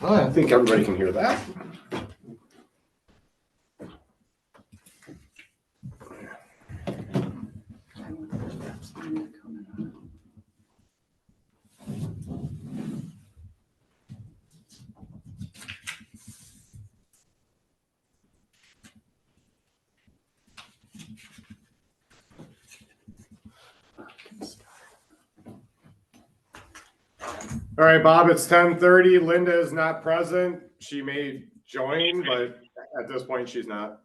I think everybody can hear that. All right, Bob, it's 10:30. Linda is not present. She may join, but at this point, she's not.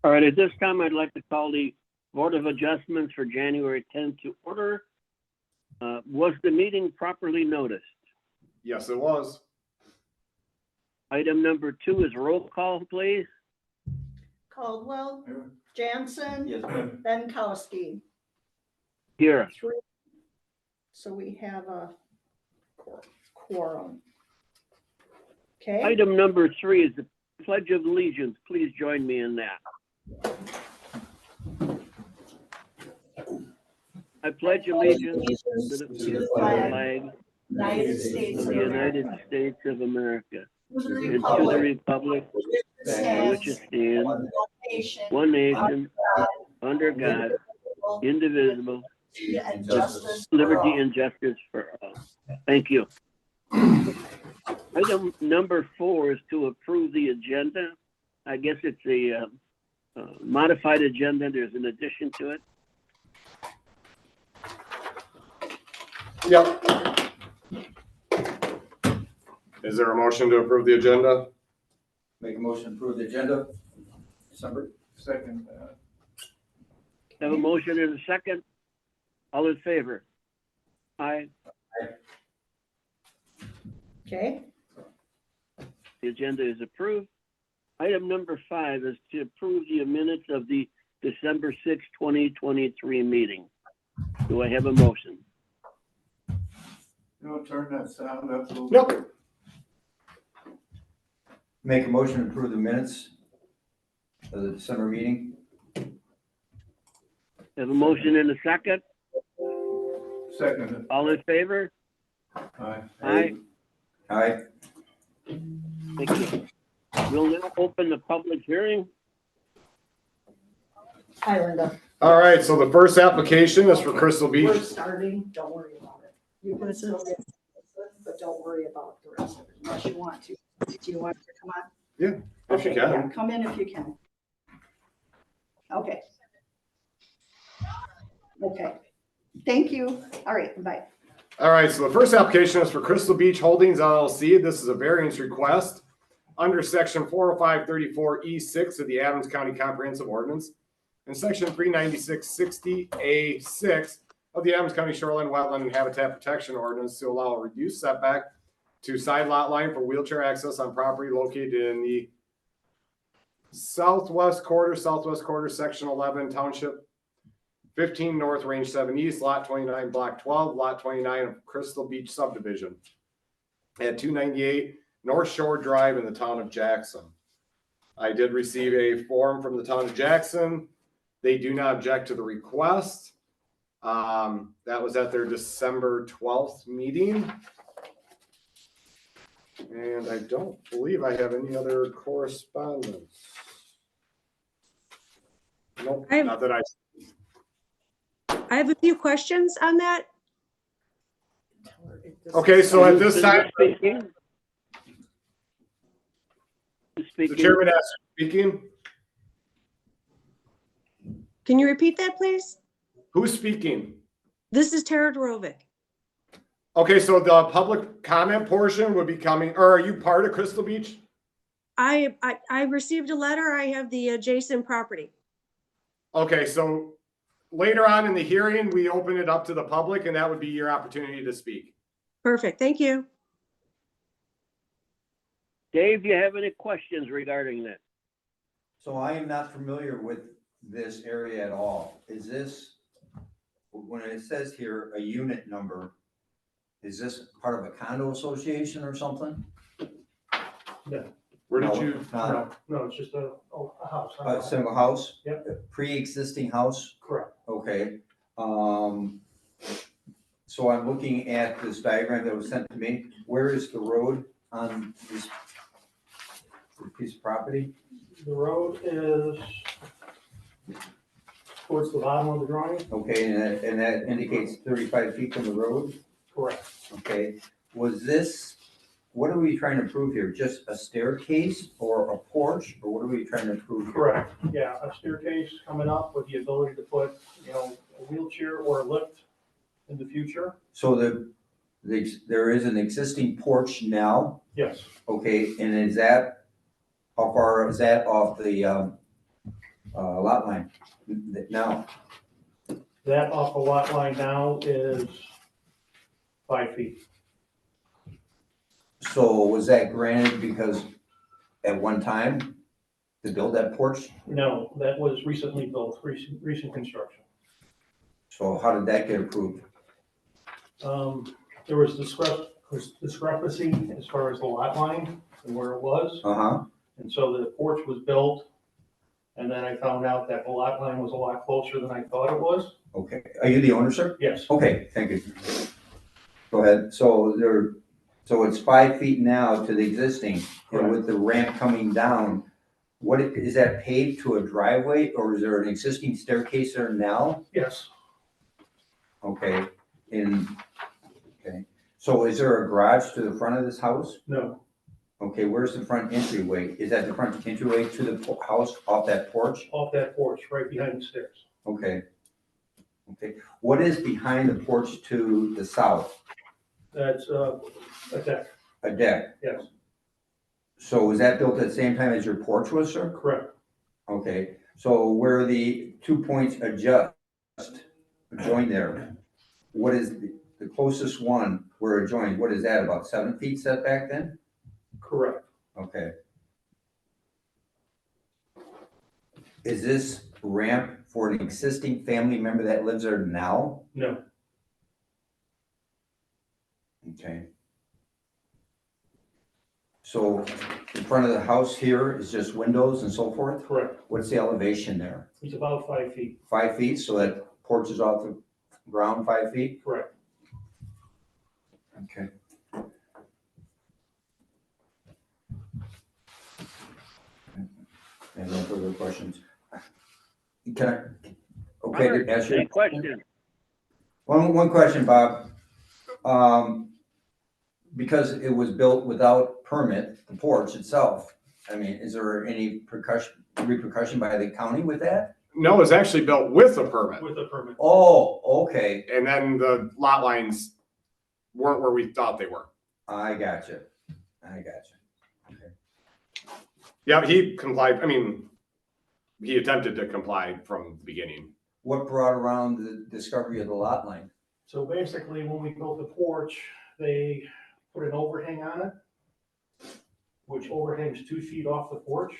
All right, at this time, I'd like to call the Board of Adjustments for January 10th to order. Was the meeting properly noticed? Yes, it was. Item number 2 is roll call, please. Caldwell, Jansen, Yes, ma'am. Benkowski. Here. 3. So we have a quorum. Okay, Item number 3 is the Pledge of Allegiance. Please join me in that. I pledge allegiance to the flag United States of of the United America, States of America to the and to the republic for which it stands, one nation, one nation, under God, indivisible, and justice for liberty all. and justice for all. Thank you. Item number 4 is to approve the agenda. I guess it's a modified agenda. There's an addition to it. Yep. Is there a motion to approve the agenda? Make a motion to approve the agenda, December. Second. Have a motion and a second. All in favor? Aye. Okay, The agenda is approved. Item number 5 is to approve the minutes of the December 6, 2023 meeting. Do I have a motion? You want to turn that sound up a little? Nope. Make a motion to approve the minutes of the December meeting. Have a motion and a second. Second. All in favor? Aye. Aye. Aye. Thank you. We'll now open the public hearing. hi Linda. All right, so the first application is for Crystal We're Beach. starting, don't worry about it. You can still get, but don't worry about the rest of it unless you want to. Do you want to come on? If you Okay, yeah, can. come in if you can. Okay. Okay, thank you. All right, bye. All right, so the first application is for Crystal Beach Holdings LLC. This is a variance request under section 40534E6 of the Adams County Comprehensive Ordinance and section 39660A6 of the Adams County Shoreline Wetland and Habitat Protection Ordinance to allow a reduced setback to side lot line for wheelchair access on property located in the southwest quarter, section 11, township 15 North, Range 7 East, Lot 29, Block 12, Lot 29 of Crystal Beach subdivision at 298 North Shore Drive in the town of Jackson. I did receive a form from the town of Jackson. They do not object to the request. That was at their December 12th meeting. And I don't believe I have any other correspondence. Nope, I have- not that I. I have a few questions on that. Okay, so at this time, Speaking. the Speaking. chairman asked speaking. Can you repeat that, please? Who's speaking? This is Tara Dorovic. Okay, so the public comment portion would be coming, or are you part of Crystal Beach? I received a letter. I have the adjacent property. Okay, so later on in the hearing, we open it up to the public and that would be your opportunity to speak. Perfect. Thank you. Dave, do you have any questions regarding that? So I am not familiar with this area at all. Is this, when it says here, a unit number, is this part of a condo association or something? Where did No, you? not No, it's just a house. a single house? Yep. Pre-existing house? Correct. Okay. So I'm looking at this diagram that was sent to me. Where is the road on this piece of property? The road is towards the bottom of the drawing. Okay, and that indicates 35 feet from the road? Correct. Okay, was this, what are we trying to prove here? Just a staircase or a porch, or what are we trying to prove here? Correct. Yeah, a staircase coming up with the ability to put, a wheelchair or a lift in the future. So there is an existing porch now, Yes, okay, and is that, how far is that off the lot line now? that off the lot line now is 5 feet. So was that granted because at one time to build that porch? No, that was recently built, recent construction. So how did that get approved? There was discrepancy as far as the lot line and where it was. Uh-huh, And so the porch was built, and then I found out that the lot line was a lot closer than I thought it was. okay. Are you the owner, sir? Yes, Okay, thank you. Go ahead. So it's 5 feet now to the existing, and with the ramp coming down, what, is that paved to a driveway, or is there an existing staircase there now? yes, Okay, okay. So is there a garage to the front of this house? no, Okay, where's the front entryway? Is that the front entryway to the house off that porch? off that porch, right behind the stairs. Okay. Okay, what is behind the porch to the south? That's a deck, A deck? yes, So was that built at the same time as your porch was, sir? correct. Okay, so where the 2 points join there, what is the closest one where it joins? What is that, about 7 feet setback then? Correct. Okay. Is this ramp for an existing family member that lives there now? No, Okay. So in front of the house here is just windows and so forth? correct. What's the elevation there? It's about 5 feet, 5 feet, so that porch is off the ground 5 feet? correct. Okay. And no further questions. Can I, okay, to ask you? Any question? One question, Bob. Because it was built without permit, the porch itself, I mean, is there any repercussion by the county with that? No, it's actually built with a permit. With a permit. Oh, okay, And then the lot lines weren't where we thought they were. I gotcha. Yeah, he complied. I mean, he attempted to comply from the beginning. What brought around the discovery of the lot line? So basically, when we built the porch, they put an overhang on it, which overhangs 2 feet off the porch.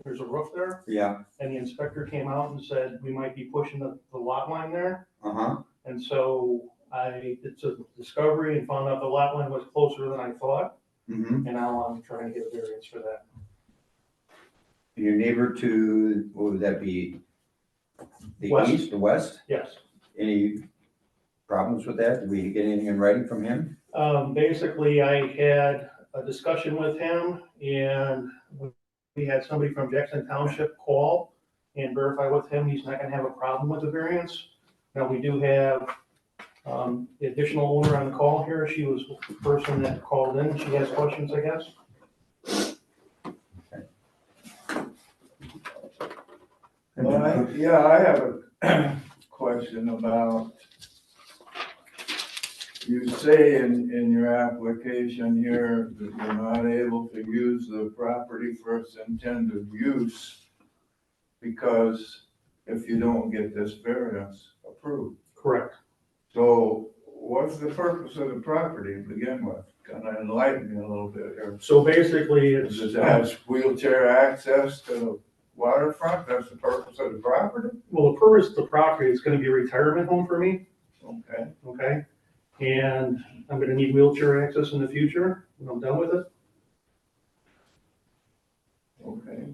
There's a roof there, Yeah, and the inspector came out and said, we might be pushing the lot line there. uh-huh, And so I did some discovery and found out the lot line was closer than I thought, mm-hmm. and now I'm trying to get a variance for that. Your neighbor to, what would that be? The West. east, the west? Yes. Any problems with that? Did we get anything in writing from him? Basically, I had a discussion with him, and we had somebody from Jackson Township call and verify with him he's not gonna have a problem with the variance. Now, we do have the additional owner on the call here. She was the person that called in. She has questions, I guess. I have a question about, you say in your application here that you're not able to use the property for its intended use because if you don't get this variance approved. Correct. So what's the purpose of the property to begin with? Kind of enlighten me a little bit here. So basically, it's, Does it have wheelchair access to the waterfront? That's the purpose of the property? well, the purpose of the property is gonna be a retirement home for me, Okay. okay? And I'm gonna need wheelchair access in the future when I'm done with it. Okay.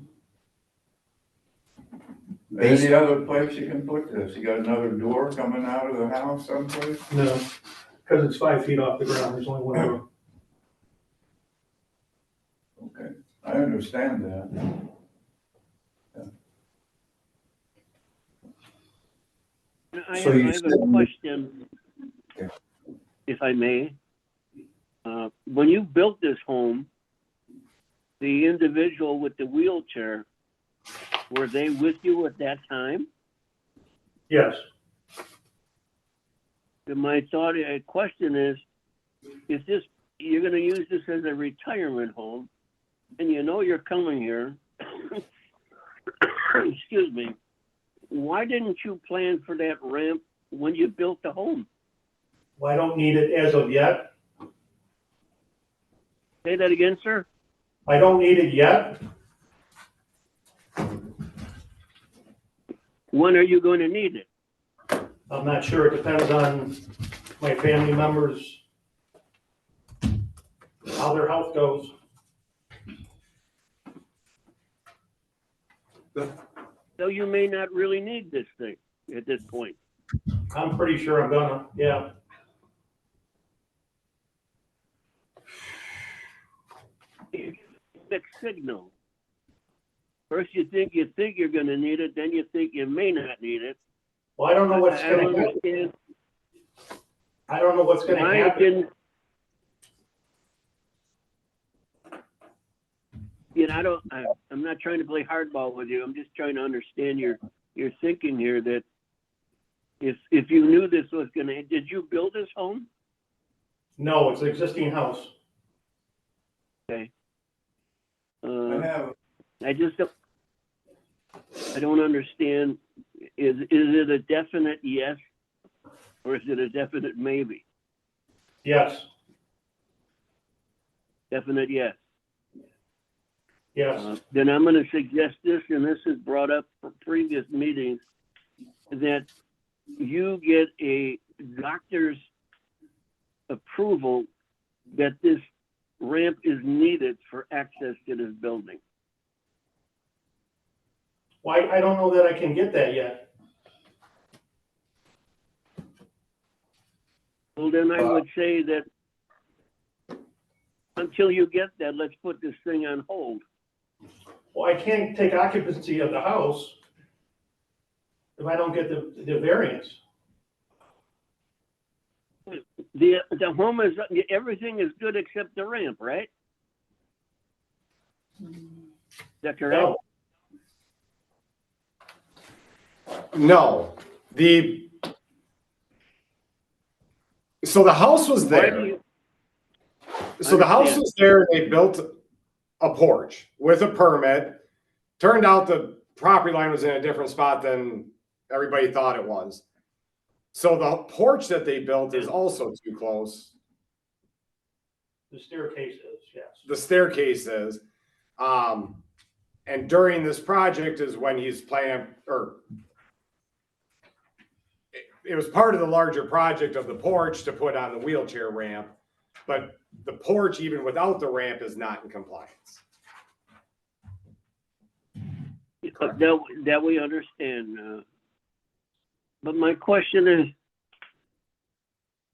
Based- Any other place you can put this? You got another door coming out of the house someplace? No, because it's 5 feet off the ground, there's only one room. Okay, I understand that. I So have, you I have a said- question, Okay. if I may. When you built this home, the individual with the wheelchair, were they with you at that time? Yes, And my question is, if this, you're gonna use this as a retirement home, and you know you're coming here, excuse me, why didn't you plan for that ramp when you built the home? well, I don't need it as of yet. Say that again, sir? I don't need it yet. When are you going to need it? I'm not sure, it depends on my family members, how their health goes. So you may not really need this thing at this point. I'm pretty sure I'm gonna, yeah. Mixed signal. First you think you're gonna need it, then you think you may not need it. Well, I don't know what's I don't gonna happen. understand I don't know what's gonna why it happen. didn't. You know, I'm not trying to play hardball with you. I'm just trying to understand your thinking here that if you knew this was gonna, did you build this home? No, it's an existing house. I have, I just don't, I don't understand. Is it a definite yes or is it a definite maybe? Yes, Definite yes. yes. Then I'm going to suggest this, and this is brought up for previous meetings, that you get a doctor's approval that this ramp is needed for access to this building. Why, I don't know that I can get that yet. Well, then I would say that until you get that, let's put this thing on hold. Well, I can't take occupancy of the house if I don't get the variance. The home is, everything is good except the ramp, right? Is that correct? No, No, so the house was Why do there. you, So the house Understand. was there, they built a porch with a permit. Turned out the property line was in a different spot than everybody thought it was. So the porch that they built is also too close. the staircase is, yes. The staircase is. And during this project is when he's planning, or it was part of the larger project of the porch to put on the wheelchair ramp, but the porch, even without the ramp, is not in compliance. that we understand. But my question is,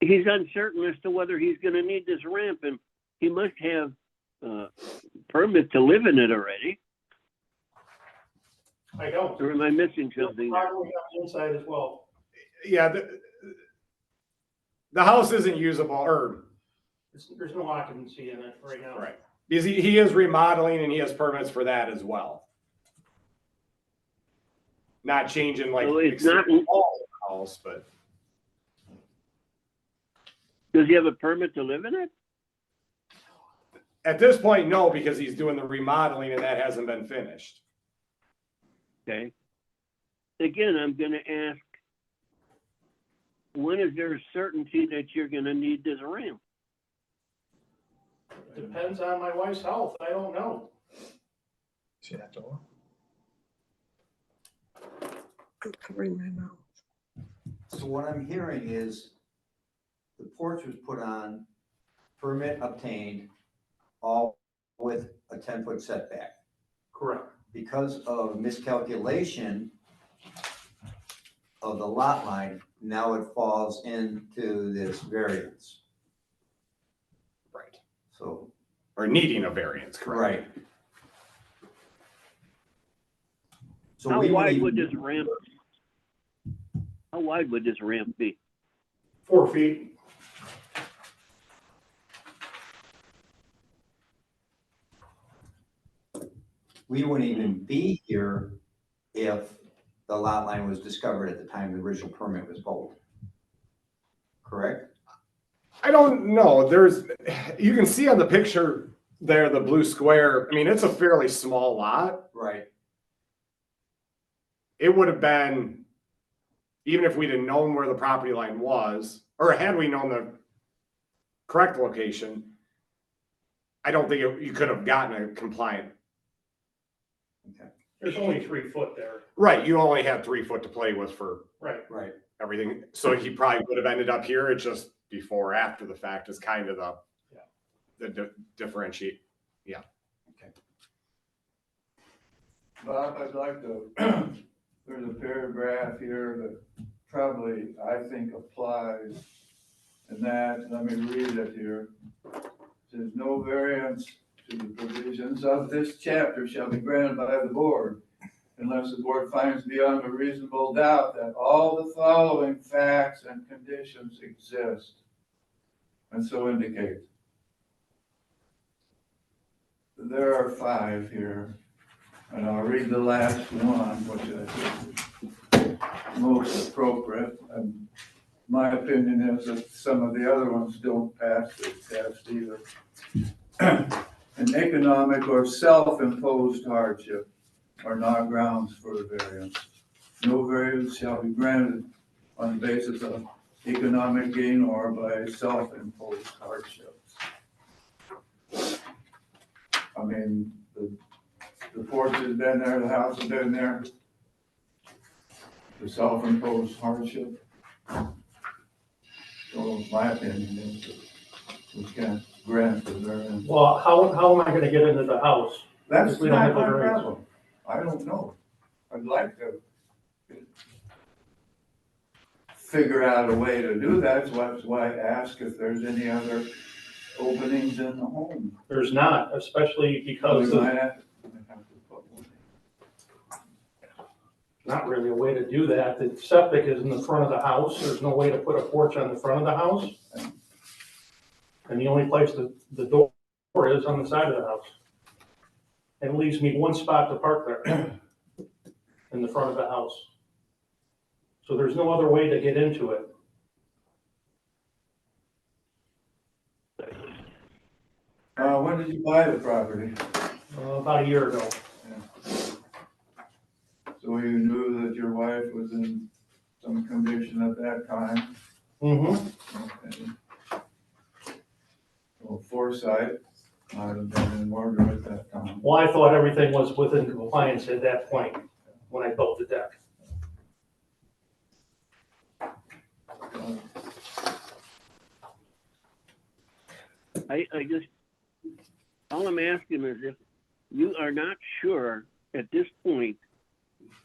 he's uncertain as to whether he's going to need this ramp, and he must have permit to live in it already. I don't. Or am I missing something there? Probably on the inside as well. Yeah, the house isn't usable, or, There's no occupancy in it right now. right, because he is remodeling and he has permits for that as well. Not changing like. So it's not- all the house, but Does he have a permit to live in it? at this point, no, because he's doing the remodeling and that hasn't been finished. Okay. Again, I'm going to ask, when is there certainty that you're going to need this ramp? Depends on my wife's health. I don't know. See that door? I'm covering my mouth. So what I'm hearing is the porch was put on, permit obtained, all with a 10-foot setback. Correct. Because of miscalculation of the lot line, now it falls into this variance, Right. so, Or needing a variance, correct? right. So How we wide would would this ramp? How wide would this ramp be? 4 feet. we wouldn't even be here if the lot line was discovered at the time the original permit was pulled. Correct? I don't know, you can see on the picture there, the blue square, I mean, it's a fairly small lot. Right. It would have been, even if we'd have known where the property line was, or had we known the correct location, I don't think you could have gotten a compliant. There's only 3 foot there. Right, you only had 3 foot to play with for Right. Right. everything, so he probably would have ended up here, it's just before or after the fact is kind of the differentiate. Bob, I'd like to, there's a paragraph here that probably I think applies. And that, let me read it here. It says, no variance to the provisions of this chapter shall be granted by the board unless the board finds beyond a reasonable doubt that all the following facts and conditions exist. And so indicate. There are 5 here. And I'll read the last one, which I think is most appropriate. And my opinion is that some of the other ones don't pass the test either. An economic or self-imposed hardship are not grounds for a variance. No variance shall be granted on the basis of economic gain or by self-imposed hardships. I mean, the porch has been there, the house has been there. The self-imposed hardship. So my opinion is that we can't grant the variance. Well, how am I gonna get into the house? That's If we don't not have a my variance. problem. I don't know. I'd like to figure out a way to do that. That's why I ask if there's any other openings in the home. There's not, especially because We of might have to put one in. not really a way to do that. The septic is in the front of the house. There's no way to put a porch on the front of the house. And the only place the door is on the side of the house. And it leaves me one spot to park there in the front of the house. So there's no other way to get into it. When did you buy the property? About a year ago. So you knew that your wife was in some condition at that time? Mm-hmm. Okay. Well, foresight might have been in order at that time. Well, I thought everything was within compliance at that point when I built the deck. I just, all I'm asking is if you are not sure at this point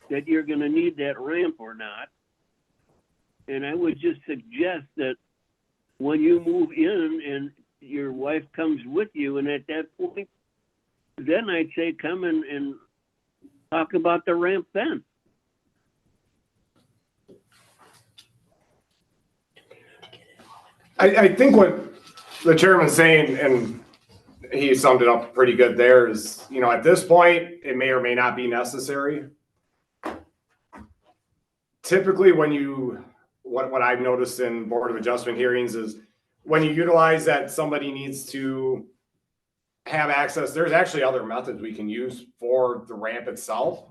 that you're gonna need that ramp or not, and I would just suggest that when you move in and your wife comes with you, and at that point, then I'd say come and talk about the ramp then. I think what the chairman's saying, and he summed it up pretty good there, is, at this point, it may or may not be necessary. Typically, what I've noticed in Board of Adjustment hearings is when you utilize that somebody needs to have access, there's actually other methods we can use for the ramp itself.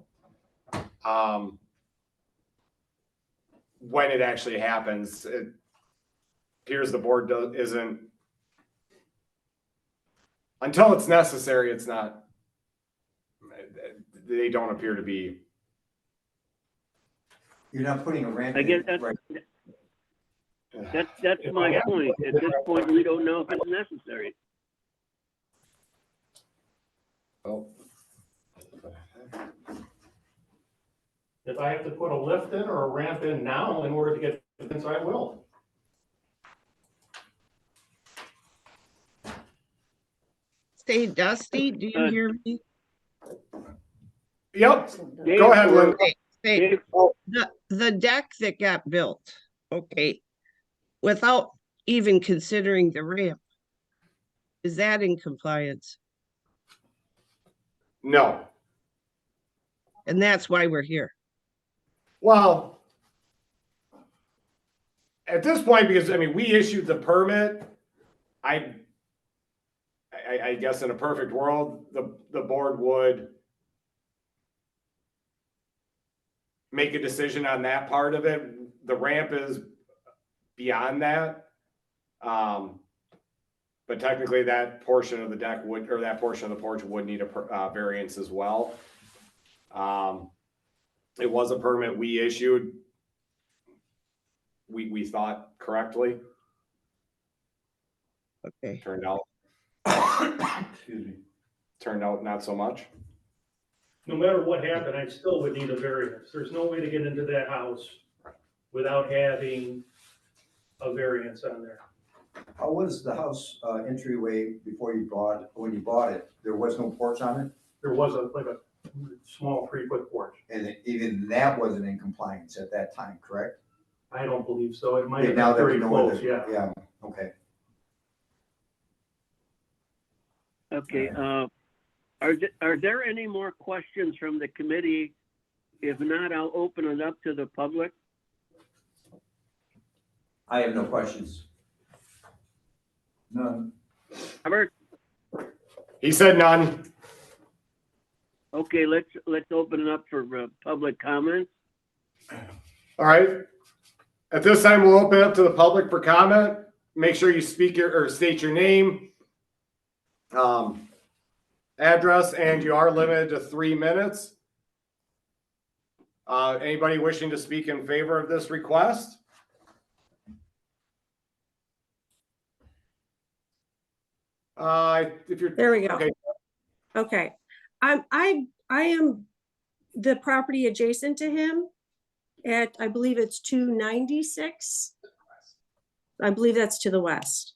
When it actually happens, it appears the board isn't, until it's necessary, it's not, they don't appear to be. You're not putting a ramp I in, guess right? that's my point. At this point, we don't know if it's necessary. Oh. If I have to put a lift in or a ramp in now in order to get And so I will. Say, Dusty, do you hear me? Yep, Dave, go ahead, Lynn. Say, Dave, the deck that got built, okay, without even considering the ramp, is that in compliance? No. And that's why we're here. Well, at this point, because I mean, we issued the permit, I guess in a perfect world, the board would make a decision on that part of it. The ramp is beyond that. But technically that portion of the deck would, or that portion of the porch would need a variance as well. It was a permit we issued. We thought correctly, Okay, turned out Excuse me. not so much. No matter what happened, I still would need a variance. There's no way to get into that house without having a variance on there. How was the house entryway before you bought, when you bought it? There was no porch on it? There was like a small 3-foot porch. And even that wasn't in compliance at that time, correct? I don't believe so. It might Okay, have now been that we very know where close, the- yeah. Yeah, okay. okay, are there any more questions from the committee? If not, I'll open it up to the public. I have no questions. None. Robert? He said none. Okay, let's open it up for public comments. All right. At this time, we'll open up to the public for comment. Make sure you speak or state your name, address, and you are limited to 3 minutes. Anybody wishing to speak in favor of this request? If you're There we go. okay, Okay. I am the property adjacent to him at, I believe it's 296. I believe that's to the west.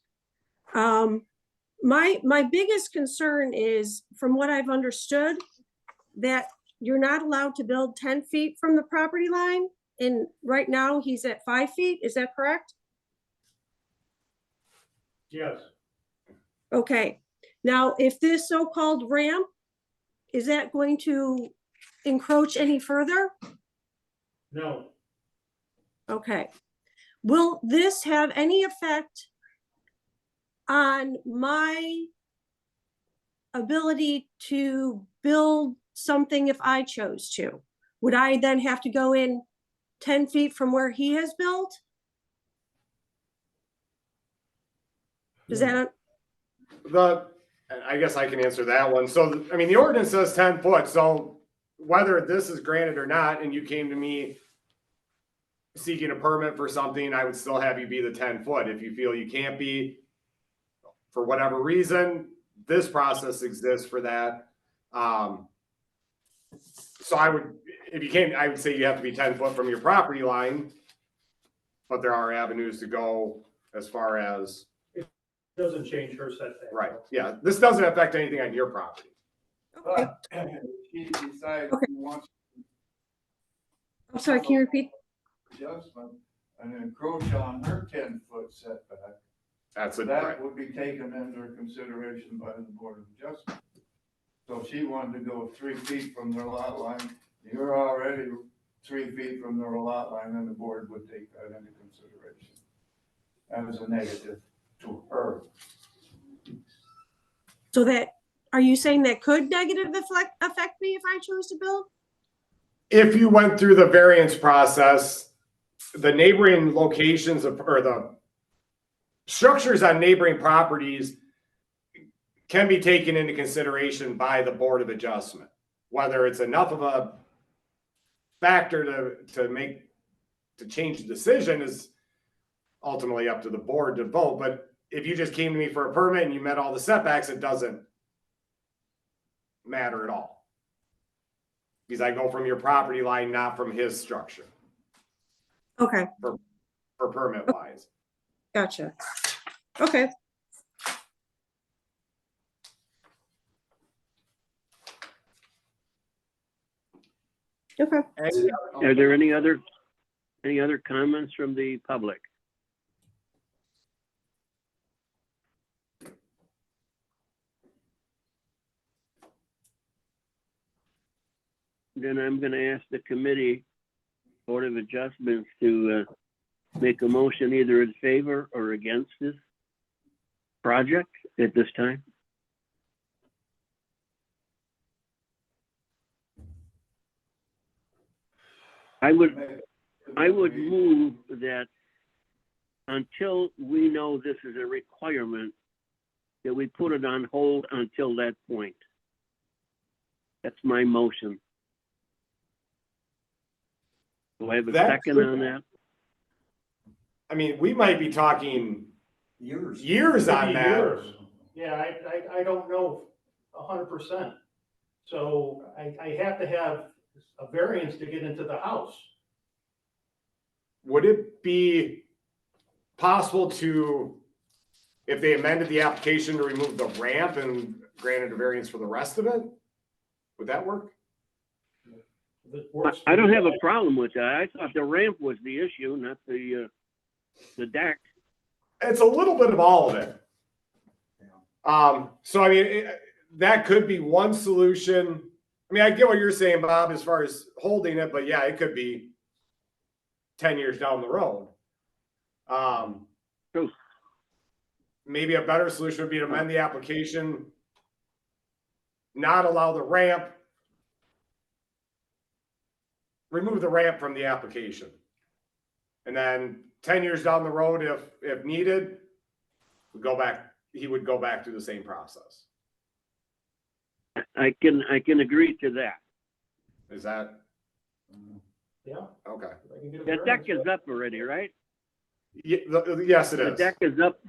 My biggest concern is, from what I've understood, that you're not allowed to build 10 feet from the property line. And right now he's at 5 feet. Is that correct? Yes, Okay. Now, if this so-called ramp, is that going to encroach any further? no, Okay. Will this have any effect on my ability to build something if I chose to? Would I then have to go in 10 feet from where he has built? Does that, I guess I can answer that one. So, I mean, the ordinance says 10 foot, so whether this is granted or not, and you came to me seeking a permit for something, I would still have you be the 10 foot. If you feel you can't be, for whatever reason, this process exists for that. So I would, if you came, I would say you have to be 10 foot from your property line, but there are avenues to go as far as, doesn't change her setback. right, yeah, this doesn't affect anything on your property. okay. But if she decides Okay. she wants I'm sorry, can you repeat? adjustment and encroach on her 10-foot setback, That's it, that right. would be taken under consideration by the Board of Adjustment. So if she wanted to go 3 feet from their lot line, you're already 3 feet from their lot line, and the board would take that into consideration as a negative to her. So that, are you saying that could negatively affect me if I chose to build? If you went through the variance process, the neighboring locations of, or the structures on neighboring properties can be taken into consideration by the Board of Adjustment. Whether it's enough of a factor to change the decision is ultimately up to the board to vote. But if you just came to me for a permit and you met all the setbacks, it doesn't matter at all. Because I go from your property line, not from his structure. Okay, for permit wise. Gotcha. Okay. Okay. Are there any other comments from the public? Then I'm gonna ask the committee, Board of Adjustments, to make a motion either in favor or against this project at this time. I would move that until we know this is a requirement, that we put it on hold until that point. That's my motion. Do I have a That second could- on that? I mean, we might be talking Years. years on Could be that. years. Yeah, I don't know 100%. So I have to have a variance to get into the house. Would it be possible to, if they amended the application to remove the ramp and granted a variance for the rest of it? Would that work? If it works I don't for have you a problem with that. I thought the ramp was the issue, not the deck. It's a little bit of all of it. So I mean, that could be one solution. I mean, I get what you're saying, Bob, as far as holding it, but yeah, it could be 10 years down the road. True. Maybe a better solution would be to amend the application, not allow the ramp, remove the ramp from the application. And then 10 years down the road, if needed, he would go back through the same process. I can agree to that. Is that Yeah. okay? I can get a The deck variance. is up already, right? Yes, it The is. deck is up,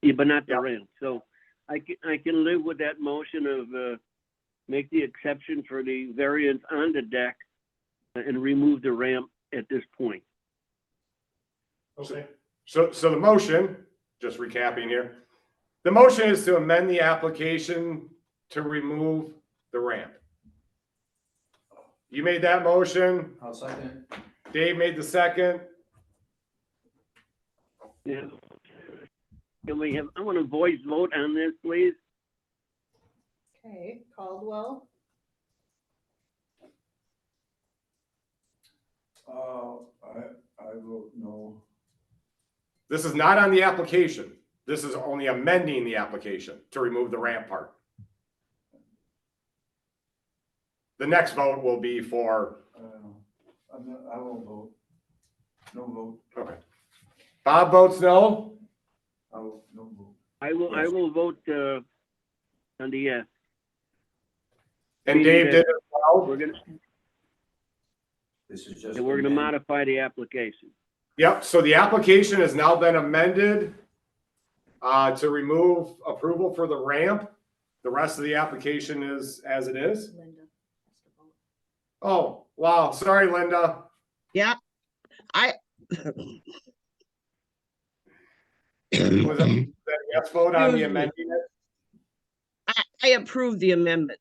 yeah, but not the Yep. ramp. So I can live with that motion of make the exception for the variance on the deck and remove the ramp at this point. Okay. So the motion, just recapping here, the motion is to amend the application to remove the ramp. You made that motion. I'll second it. Dave made the second. Yeah. Can we have, I want a voice vote on this, please. Okay, Caldwell, I vote no. This is not on the application. This is only amending the application to remove the ramp part. The next vote will be for, I won't vote. No vote. okay. Bob votes no. No vote. I will vote on the yes. And Dave did as well. We're gonna, This is just. and we're gonna modify the application. Yep, so the application has now been amended to remove approval for the ramp. The rest of the application is as it is. Linda has to vote. Oh, wow, sorry, Linda. I, Was that a yes vote on the Excuse me. amending it? I approve the amendment.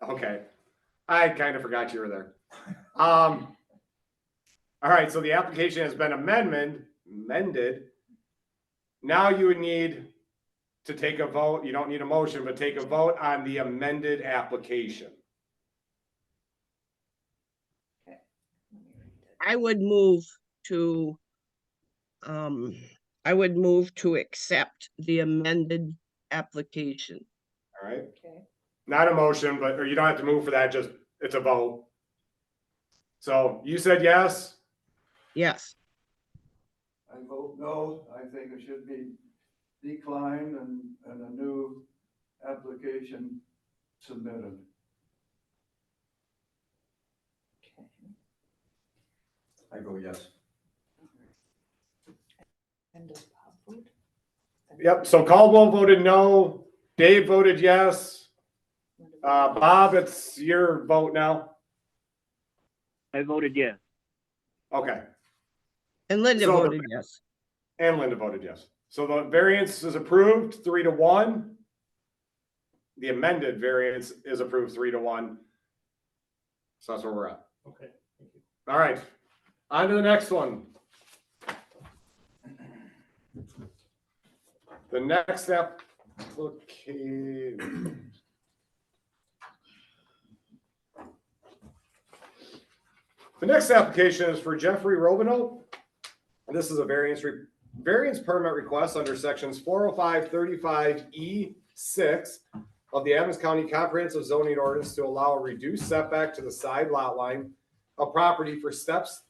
Okay, I kind of forgot you were there. All right, so the application has been amended. Now you would need to take a vote. You don't need a motion, but take a vote on the amended application. Let me read it. I would move to, I would move to accept the amended application. All right, Okay, not a motion, but, or you don't have to move for that, just, it's a vote. So you said yes? Yes, I vote no. I think it should be declined and a new application submitted. okay. I go yes. And does Bob vote? Yep, so Caldwell voted no, Dave voted yes. Linda voted Bob, it's your vote now. I voted yes. Okay. And Linda So the- voted yes. And Linda voted yes. So the variance is approved 3-1. The amended variance is approved 3-1. So that's where we're at. Okay, thank you. All right, on to the next one. The next application. The next application is for Jeffrey Robino. This is a variance permit request under sections 405, 35E6 of the Adams County Comprehensive Zoning Ordinance to allow a reduced setback to the side lot line of property for steps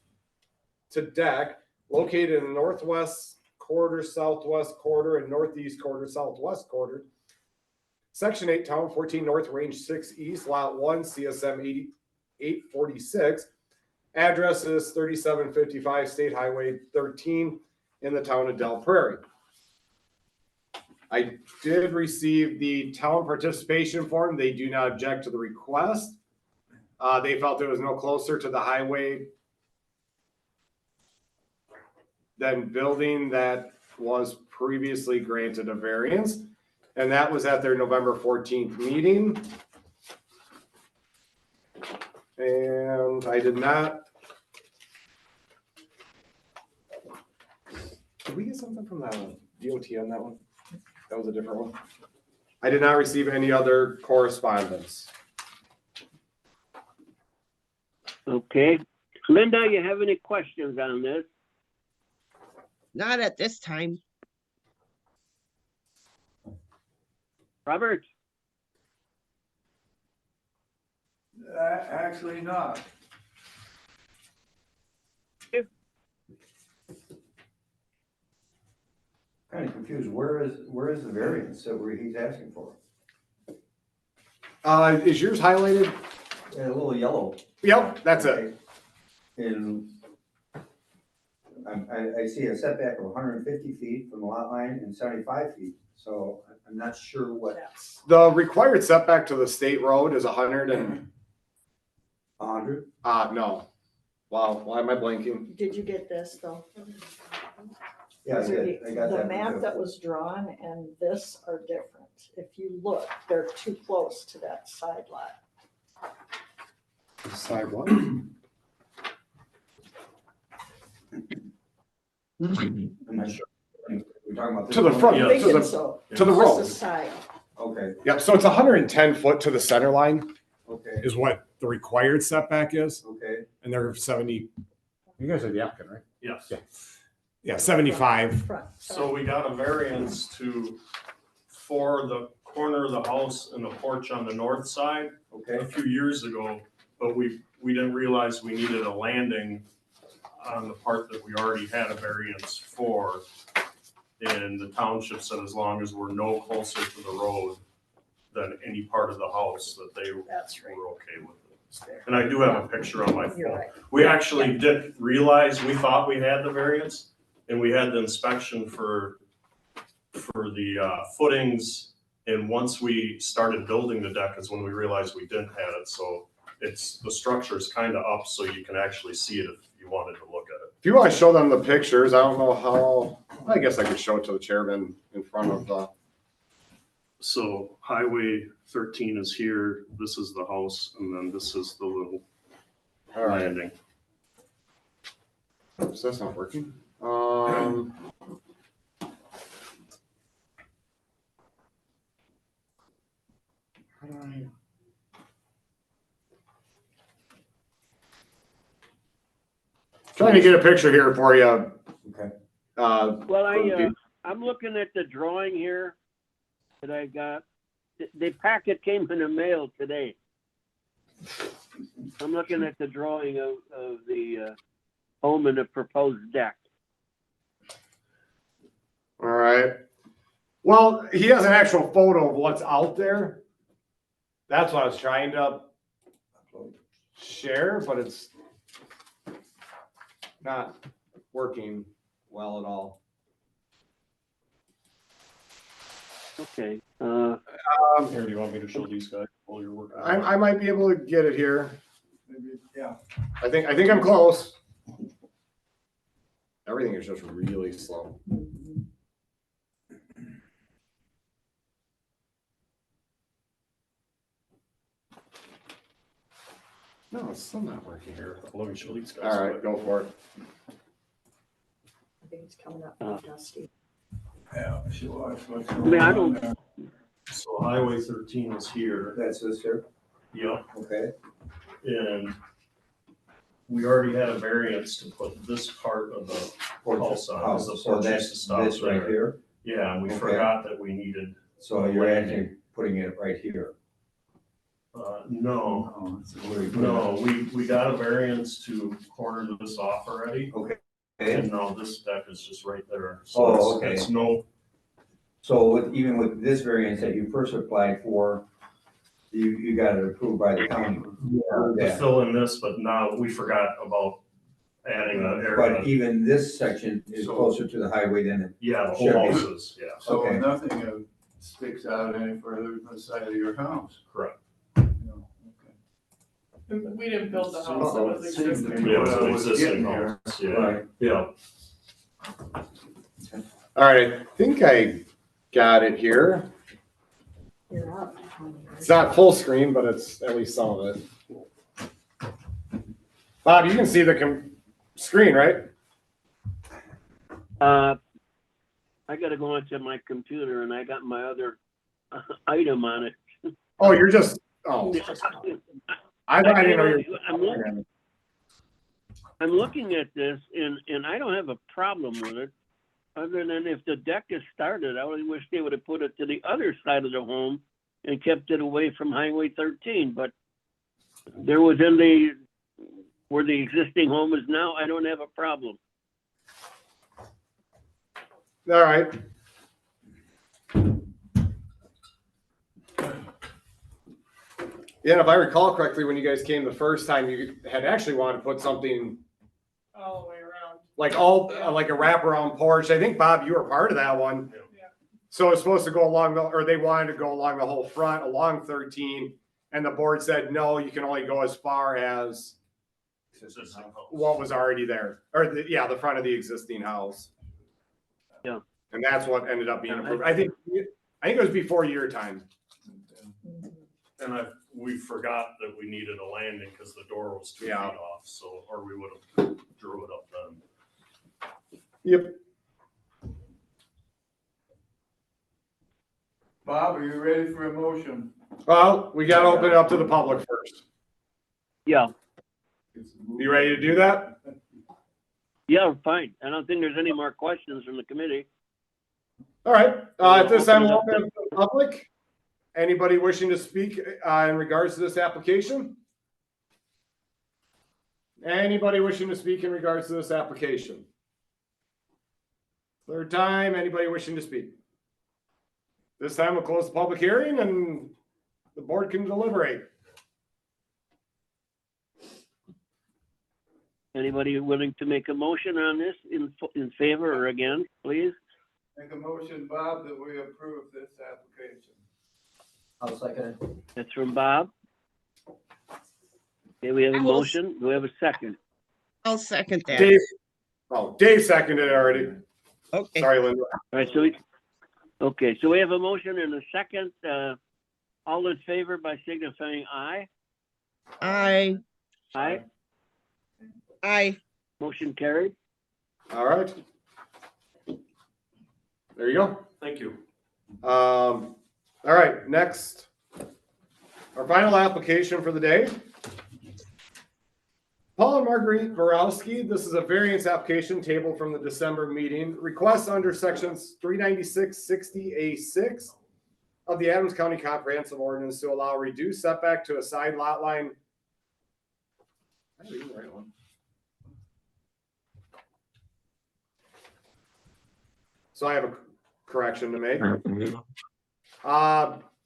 to deck located in the northwest quarter, southwest quarter, and northeast quarter, southwest quarter. Section 8, Town 14 North, Range 6 East, Lot 1, CSM 8846. Address is 3755 State Highway 13 in the town of Del Prairie. I did receive the town participation form. They do not object to the request. They felt it was no closer to the highway than building that was previously granted a variance. And that was at their November 14th meeting. And I did not. Did we get something from the DOT on that one? That was a different one. I did not receive any other correspondence. Okay. Linda, you have any questions on this? Not at this time. Robert? Actually not. Kind of confused. Where is the variance that he's asking for? Is yours highlighted? A little yellow. Yep, that's it. And I see a setback of 150 feet from the lot line and 75 feet. So I'm not sure what. The required setback to the state road is 100 and, 100? no. Wow, why am I blanking? Did you get this though? Yeah, I did. I got The that. map one, too. that was drawn and this are different. If you look, they're too close to that side lot. Side what? I'm not sure. We're talking about. this To the one? front, Yeah. to Thinking the, so. to the Just road. the side. Okay, Yep, so it's 110 foot to the center line okay, is what the required setback is, okay. and they're 70. You guys are the applicant, right? Yes. Yeah. Yeah, 75. Front. So we got a variance for the corner of the house and the porch on the north side Okay, a few years ago, but we didn't realize we needed a landing on the part that we already had a variance for. And the township said as long as we're no closer to the road than any part of the house, that they That's right. were okay with it. It's there. And I do have a picture on my You're phone. right. We actually didn't realize, we thought we had the variance, and we had the inspection for the footings. And once we started building the deck is when we realized we didn't have it, so the structure's kind of up, so you can actually see it if you wanted to look at it. If you want to show them the pictures, I don't know how, I guess I could show it to the chairman in front of the. So Highway 13 is here, this is the house, and then this is the little All right, landing. so that's not working. How do I? Trying to get a picture here for you. okay. Well, I'm looking at the drawing here that I got. The packet came in the mail today. I'm looking at the drawing of the home and the proposed deck. All right. Well, he has an actual photo of what's out there. That's what I was trying to share, but it's not working well at all. Okay. Here, do you want me to show these guys while you're working? I might be able to get it here. Maybe, yeah. I think I'm close. Everything is just really slow. No, it's still not working here. Let me show these guys. All right, go for it. I think it's coming up from Dusty. Yeah, so that's what's I mean, going I on don't- there. So Highway 13 is here. That's this here, Yep. okay? And we already had a variance to put this part of the house on, because the So porch used to that's stop this right there. here, Yeah, and we Okay. forgot that we needed, so you're actually putting it right here. no, Oh, it's where you put it. no, we got a variance to corner this off already. Okay. And now this deck is just right there. Oh, So it's- okay. It's no, So even with this variance that you first applied for, you got it approved by the county. to Yeah. fill in this, but now we forgot about adding an But area. even this section is So- closer to the highway than it. Yeah, the Should whole be. house is, yeah, So Okay. nothing sticks out any further than the side of your house. correct. No, okay. We didn't build the house, it was Seems to existing. be Yeah, what it's I an was existing getting here. house, yeah, Right. yeah. All right, I think I got it here. You're up. It's not full screen, but it's at least some of it. Bob, you can see the screen, right? I gotta go into my computer and I got my other item on it. Oh, you're just, oh, I didn't know you. I'm looking at this and I don't have a problem with it. Other than if the deck is started, I only wish they would have put it to the other side of the home and kept it away from Highway 13, but there within where the existing home is now, I don't have a problem. All right. Yeah, and if I recall correctly, when you guys came the first time, you had actually wanted to put something All the way around. like like a wraparound porch. I think, Bob, you were part of that one. Yeah. So it's supposed to go along or they wanted to go along the whole front, along 13, and the board said, no, you can only go as far as Existing house. what was already there, or the front of the existing house. Yeah. And that's what ended up being approved. I think it was before your time. And we forgot that we needed a landing because the door was 2 feet Yeah. off, so, or we would have drew it up then. Yep. Bob, are you ready for a motion? Well, we gotta open it up to the public first. Yeah, You ready to do that? yeah, fine. I don't think there's any more questions from the committee. All right, at this time, we'll open it up to the public. Anybody wishing to speak in regards to this application? Anybody wishing to speak in regards to this application? Third time, anybody wishing to speak? This time we'll close the public hearing and the board can deliberate. Anybody willing to make a motion on this in favor or against, please? Make a motion, Bob, that we approve this application. I'll second it. That's from Bob. Okay, we have a I will- motion. Do we have a second? I'll second that. Dave seconded it already. Okay, Sorry, Linda. All right, so we have a motion and a second. All in favor by signifying aye. I, Aye. Motion carried. All right. There you go. Thank you. All right, next. Our final application for the day. Paul and Marguerite Borowski, this is a variance application tabled from the December meeting. Request under sections 396-60A6 of the Adams County Comprehensive Ordinance to allow reduced setback to a side lot line. I didn't even write one. So I have a correction to make.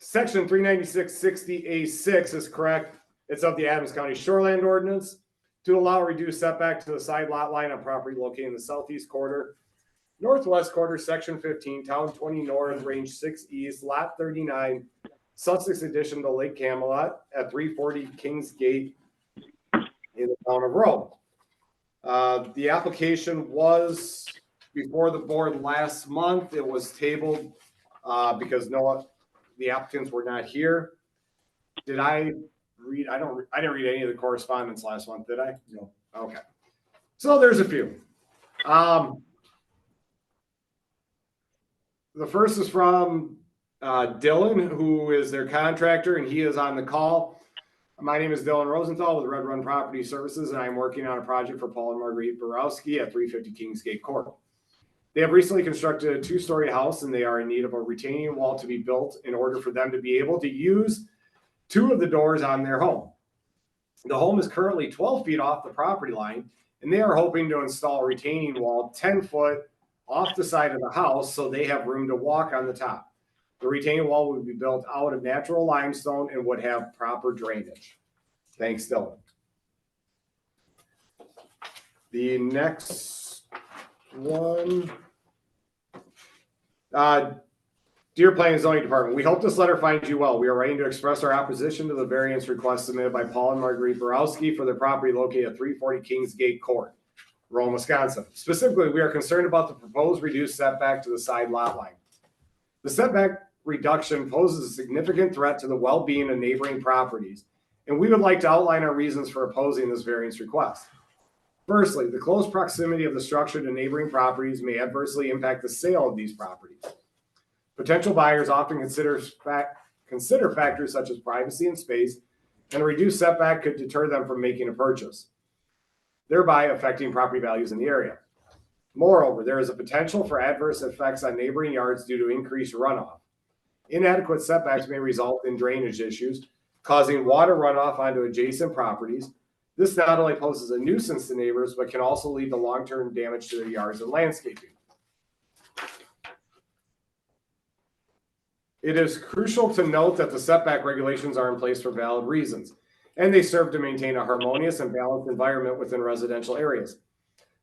Section 396-60A6 is correct. It's of the Adams County Shoreland Ordinance to allow reduced setback to the side lot line on property located in the southeast quarter, northwest quarter, section 15, town 20 north, range 6 east, lot 39, Sussex addition to Lake Camelot at 340 Kings Gate in the town of Rome. The application was before the board last month. It was tabled because the applicants were not here. Did I read? I didn't read any of the correspondence last month, did I? No. Okay. So there's a few. The first is from Dylan, who is their contractor, and he is on the call. My name is Dylan Rosenthal with Red Run Property Services, and I'm working on a project for Paul and Marguerite Borowski at 350 Kingsgate Court. They have recently constructed a 2-story house, and they are in need of a retaining wall to be built in order for them to be able to use 2 of the doors on their home. The home is currently 12 feet off the property line, and they are hoping to install a retaining wall 10 foot off the side of the house so they have room to walk on the top. The retaining wall would be built out of natural limestone and would have proper drainage. Thanks, Dylan. The next one. Dear Planning and Zoning Department, we hope this letter finds you well. We are writing to express our opposition to the variance request submitted by Paul and Marguerite Borowski for their property located at 340 Kingsgate Court, Rome, Wisconsin. Specifically, we are concerned about the proposed reduced setback to the side lot line. The setback reduction poses a significant threat to the well-being of neighboring properties, and we would like to outline our reasons for opposing this variance request. Firstly, the close proximity of the structure to neighboring properties may adversely impact the sale of these properties. Potential buyers often consider factors such as privacy and space, and a reduced setback could deter them from making a purchase, thereby affecting property values in the area. Moreover, there is a potential for adverse effects on neighboring yards due to increased runoff. Inadequate setbacks may result in drainage issues, causing water runoff onto adjacent properties. This not only poses a nuisance to neighbors, but can also lead to long-term damage to their yards and landscaping. It is crucial to note that the setback regulations are in place for valid reasons, and they serve to maintain a harmonious and balanced environment within residential areas.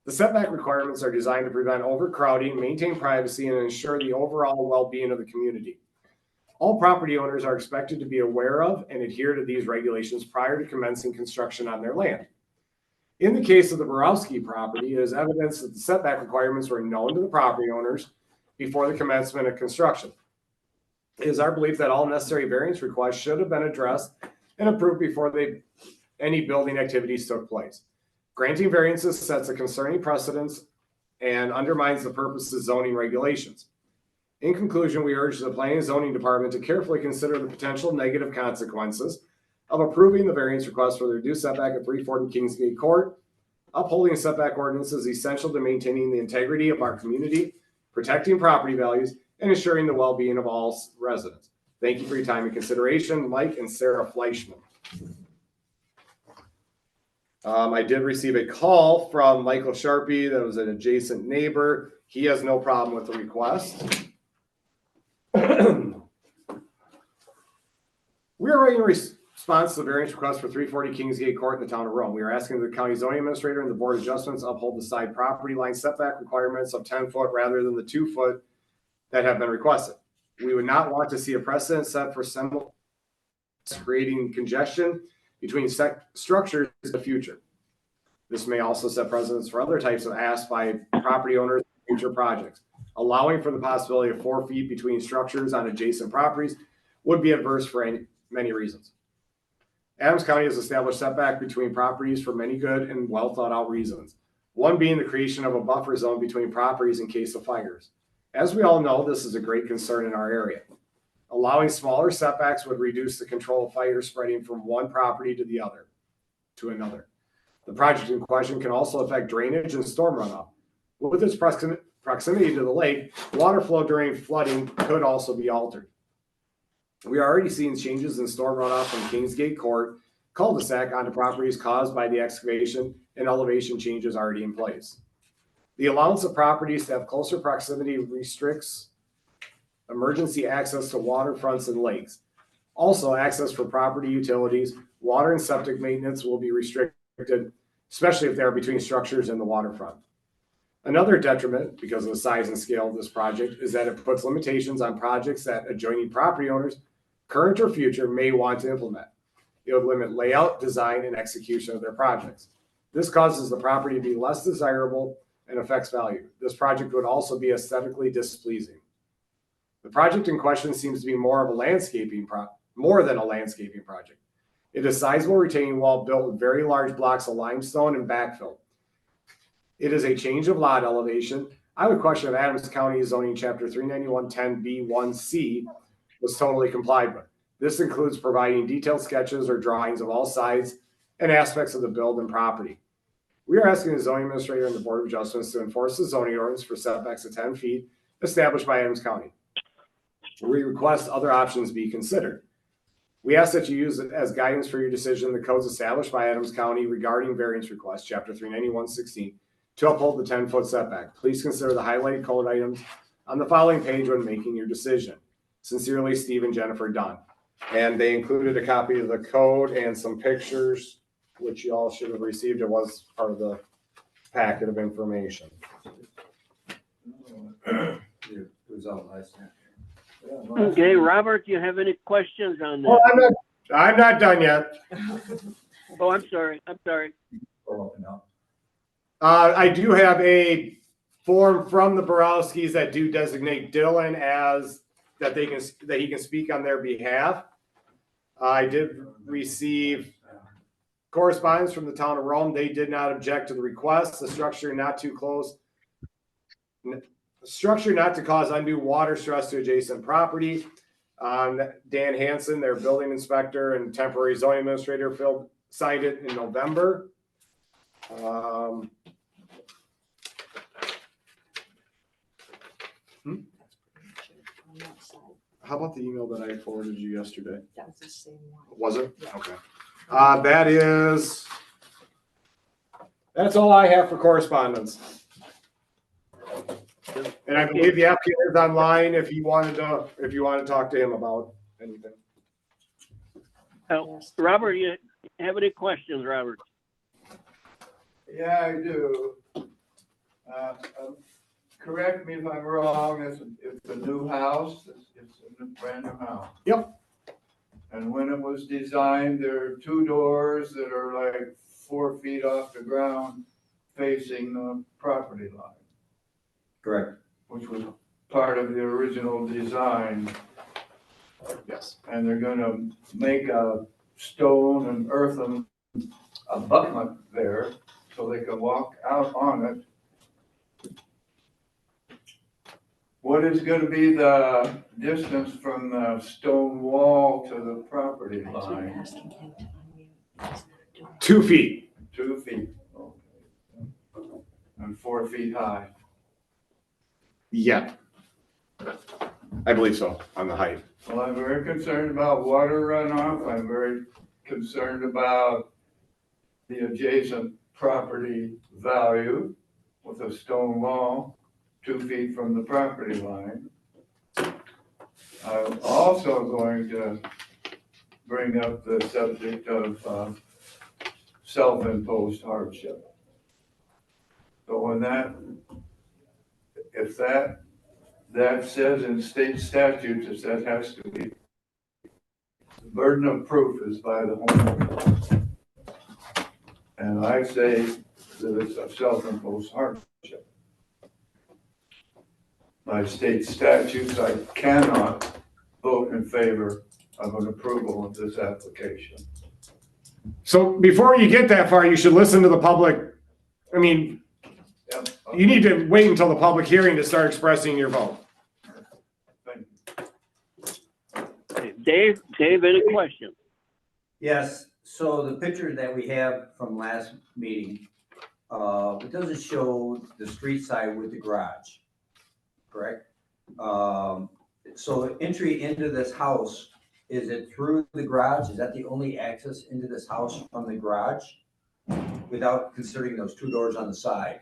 The setback requirements are designed to prevent overcrowding, maintain privacy, and ensure the overall well-being of the community. All property owners are expected to be aware of and adhere to these regulations prior to commencing construction on their land. In the case of the Borowski property, it is evidence that the setback requirements were known to the property owners before the commencement of construction. It is our belief that all necessary variance requests should have been addressed and approved before any building activities took place. Granting variances sets a concerning precedence and undermines the purpose of zoning regulations. In conclusion, we urge the Planning and Zoning Department to carefully consider the potential negative consequences of approving the variance request for the reduced setback at 340 Kingsgate Court. Upholding setback ordinance is essential to maintaining the integrity of our community, protecting property values, and ensuring the well-being of all residents. Thank you for your time and consideration, Mike and Sarah Fleischman. I did receive a call from Michael Sharpie, that was an adjacent neighbor. He has no problem with the request. We are writing a response to the variance request for 340 Kingsgate Court in the town of Rome. We are asking the county zoning administrator and the board of adjustments uphold the side property line setback requirements of 10 foot rather than the 2 foot that have been requested. We would not want to see a precedent set for creating congestion between structures in the future. This may also set precedents for other types of asks by property owners in future projects. Allowing for the possibility of 4 feet between structures on adjacent properties would be adverse for many reasons. Adams County has established setback between properties for many good and well thought out reasons. One being the creation of a buffer zone between properties in case of fires. As we all know, this is a great concern in our area. Allowing smaller setbacks would reduce the control of fire spreading from one property to another. The project in question can also affect drainage and storm runoff. With its proximity to the lake, water flow during flooding could also be altered. We are already seeing changes in storm runoff from Kingsgate Court cul-de-sac onto properties caused by the excavation and elevation changes already in place. The allowance of properties to have closer proximity restricts emergency access to waterfronts and lakes. Also, access for property utilities, water and septic maintenance will be restricted, especially if they are between structures and the waterfront. Another detriment, because of the size and scale of this project, is that it puts limitations on projects that adjoining property owners, current or future, may want to implement. It would limit layout, design, and execution of their projects. This causes the property to be less desirable and affects value. This project would also be aesthetically displeasing. The project in question seems to be more than a landscaping project. It is a sizable retaining wall built with very large blocks of limestone and backfill. It is a change of lot elevation. I would question if Adams County zoning chapter 39110B1C was totally complied with. This includes providing detailed sketches or drawings of all sides and aspects of the build and property. We are asking the zoning administrator and the Board of Adjustments to enforce the zoning ordinance for setbacks of 10 feet established by Adams County. We request other options be considered. We ask that you use it as guidance for your decision the codes established by Adams County regarding variance requests, chapter 391-16, to uphold the 10-foot setback. Please consider the highlighted code items on the following page when making your decision. Sincerely, Steve and Jennifer Dunn. And they included a copy of the code and some pictures, which you all should have received. It was part of the packet of information. It was out last night. Okay, Robert, do you have any questions on Well, that? I'm not done yet. Oh, I'm sorry. I do have a form from the Borowskis that do designate Dylan as that he can speak on their behalf. I did receive correspondence from the town of Rome. They did not object to the request. The structure not to cause undue water stress to adjacent property. Dan Hansen, their building inspector and temporary zoning administrator, signed it in November. How about the email that I forwarded you yesterday? That was the same one. Was it? Okay. That's all I have for correspondence. And I believe the applicant is online if you want to talk to him about anything. Robert, you have any questions, Robert? Yeah, I do. Correct me if I'm wrong, it's a new house, it's a brand new house. Yep. And when it was designed, there are two doors that are like 4 feet off the ground facing the property line, Correct. which was part of the original design. Yes. And they're gonna make a stone and earthen abutment there so they can walk out on it. What is gonna be the distance from the stone wall to the property I keep line? asking him to unmute. He's not doing it. 2 feet. 2 feet. And 4 feet high. Yeah. I believe so, on the height. Well, I'm very concerned about water runoff. I'm very concerned about the adjacent property value with a stone wall 2 feet from the property line. I'm also going to bring up the subject of self-imposed hardship. So when if that says in state statutes that has to be, the burden of proof is by the homeowner. And I say that it's a self-imposed hardship. By state statutes, I cannot vote in favor of an approval of this application. So before you get that far, you should listen to the public. I mean, Yep. you need to wait until the public hearing to start expressing your vote. Thank you. Dave, any questions? Yes, so the picture that we have from last meeting, it doesn't show the street side with the garage, correct? So entry into this house, is it through the garage? Is that the only access into this house from the garage? Without considering those two doors on the side?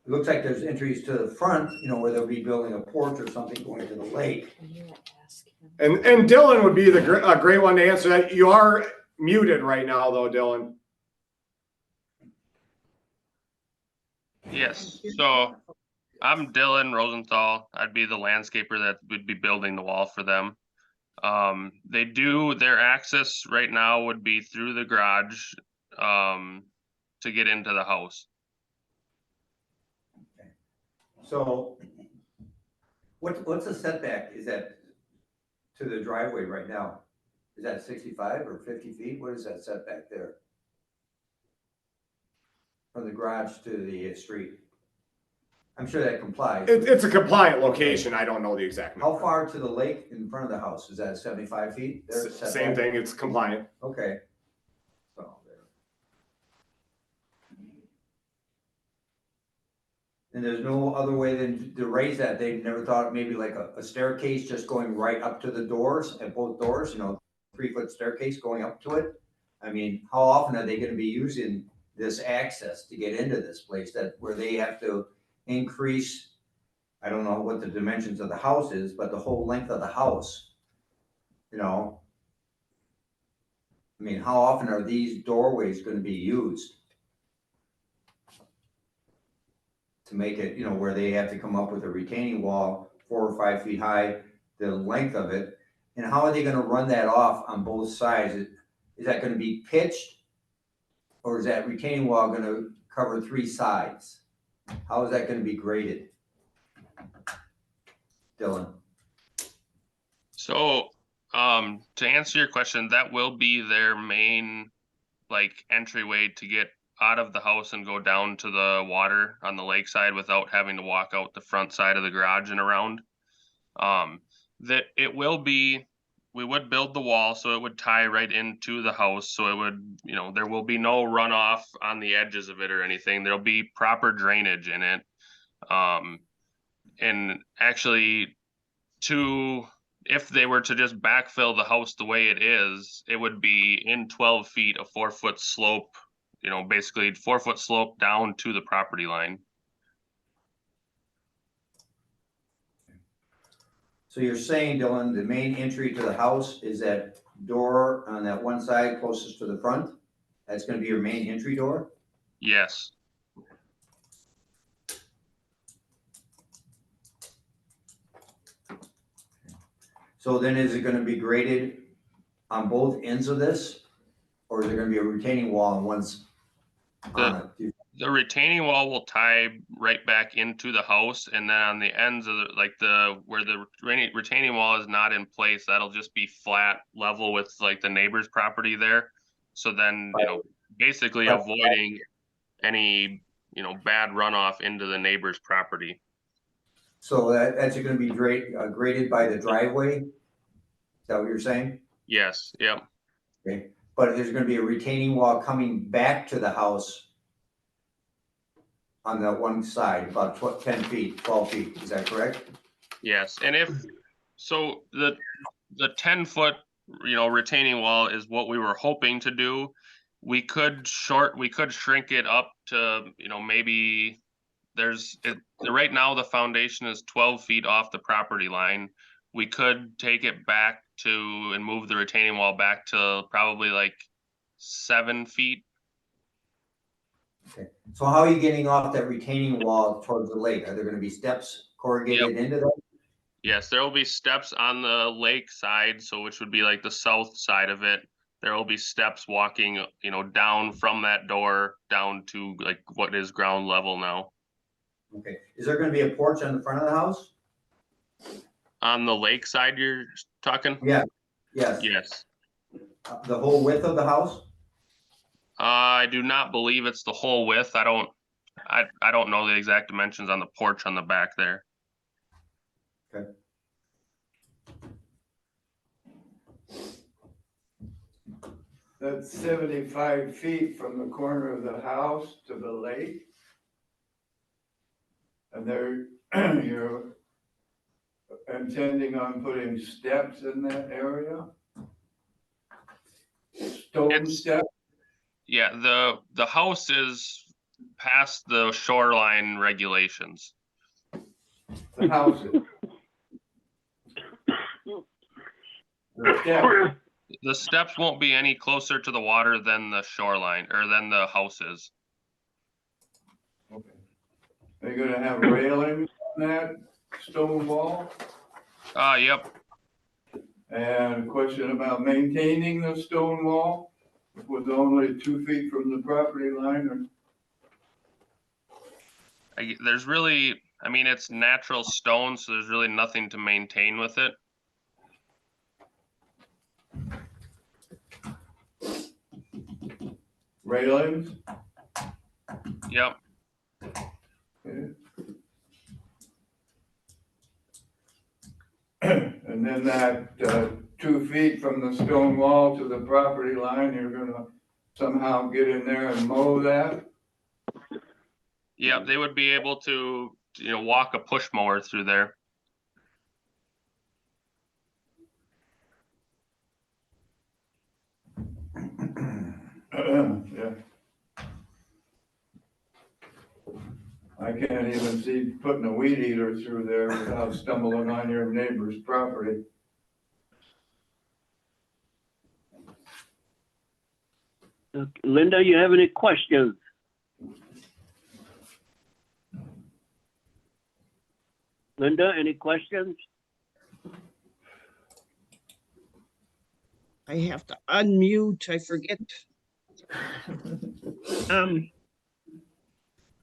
It looks like there's entries to the front, where they'll be building a porch or something going to the lake. Can you ask him? And Dylan would be a great one to answer that. You are muted right now, though, Dylan. Yes, so I'm Dylan Rosenthal. I'd be the landscaper that would be building the wall for them. Their access right now would be through the garage, to get into the house. So what's the setback? Is that to the driveway right now? Is that 65 or 50 feet? What is that setback there? From the garage to the street? I'm sure that complies. It's a compliant location. I don't know the exact How number. far to the lake in front of the house? Is that 75 feet? There's Same setback? thing, it's compliant. Okay. So there. And there's no other way than to raise that? They never thought maybe like a staircase just going right up to the doors, at both doors, 3-foot staircase going up to it? I mean, how often are they gonna be using this access to get into this place where they have to increase, I don't know what the dimensions of the house is, but the whole length of the house, I mean, how often are these doorways gonna be used? To make it, where they have to come up with a retaining wall 4 or 5 feet high, the length of it. And how are they gonna run that off on both sides? Is that gonna be pitched? Or is that retaining wall gonna cover 3 sides? How is that gonna be graded? Dylan? So, to answer your question, that will be their main, entryway to get out of the house and go down to the water on the lakeside without having to walk out the front side of the garage and around. We would build the wall so it would tie right into the house. So it would, there will be no runoff on the edges of it or anything. There'll be proper drainage in it. And actually, if they were to just backfill the house the way it is, it would be in 12 feet, a 4-foot slope, basically 4-foot slope down to the property line. So you're saying, Dylan, the main entry to the house is that door on that one side closest to the front? That's gonna be your main entry door? Yes. So then is it gonna be graded on both ends of this? Or is there gonna be a retaining wall on on it? The retaining wall will tie right back into the house, and then on the ends of where the retaining wall is not in place, that'll just be flat level with the neighbor's property there. So then, basically avoiding any, bad runoff into the neighbor's property. So that's gonna be graded by the driveway? Is that what you're saying? Yes, yep. Okay, but there's gonna be a retaining wall coming back to the house on that one side, about 10 feet, 12 feet, is that correct? Yes, and the 10-foot, retaining wall is what we were hoping to do. We could shrink it up to, maybe right now the foundation is 12 feet off the property line. We could take it back and move the retaining wall back to probably 7 feet. Okay, so how are you getting off that retaining wall towards the lake? Are there gonna be steps corrugated into that? Yes, there will be steps on the lake side, which would be the south side of it. There will be steps walking, down from that door down to what is ground level now. Okay, is there gonna be a porch on the front of the house? On the lake side you're talking? Yeah, yes. Yes. The whole width of the house? I do not believe it's the whole width. I don't know the exact dimensions on the porch on the back there. Okay. That's 75 feet from the corner of the house to the lake. And you're intending on putting steps in that area? Stone steps? Yeah, the house is past the shoreline regulations. The houses? The steps? The steps won't be any closer to the water than the shoreline or than the houses. Okay. Are you gonna have railings on that stone wall? Yep. And a question about maintaining the stone wall with only 2 feet from the property line, or There's really, I mean, it's natural stone, so there's really nothing to maintain with it. railings? Yep. Okay. And then that 2 feet from the stone wall to the property line, you're gonna somehow get in there and mow that? Yep, they would be able to, walk a push mower through there. Yeah. I can't even see putting a weed eater through there without stumbling on your neighbor's property. Linda, you have any questions? Linda, any questions? I have to unmute, I forget.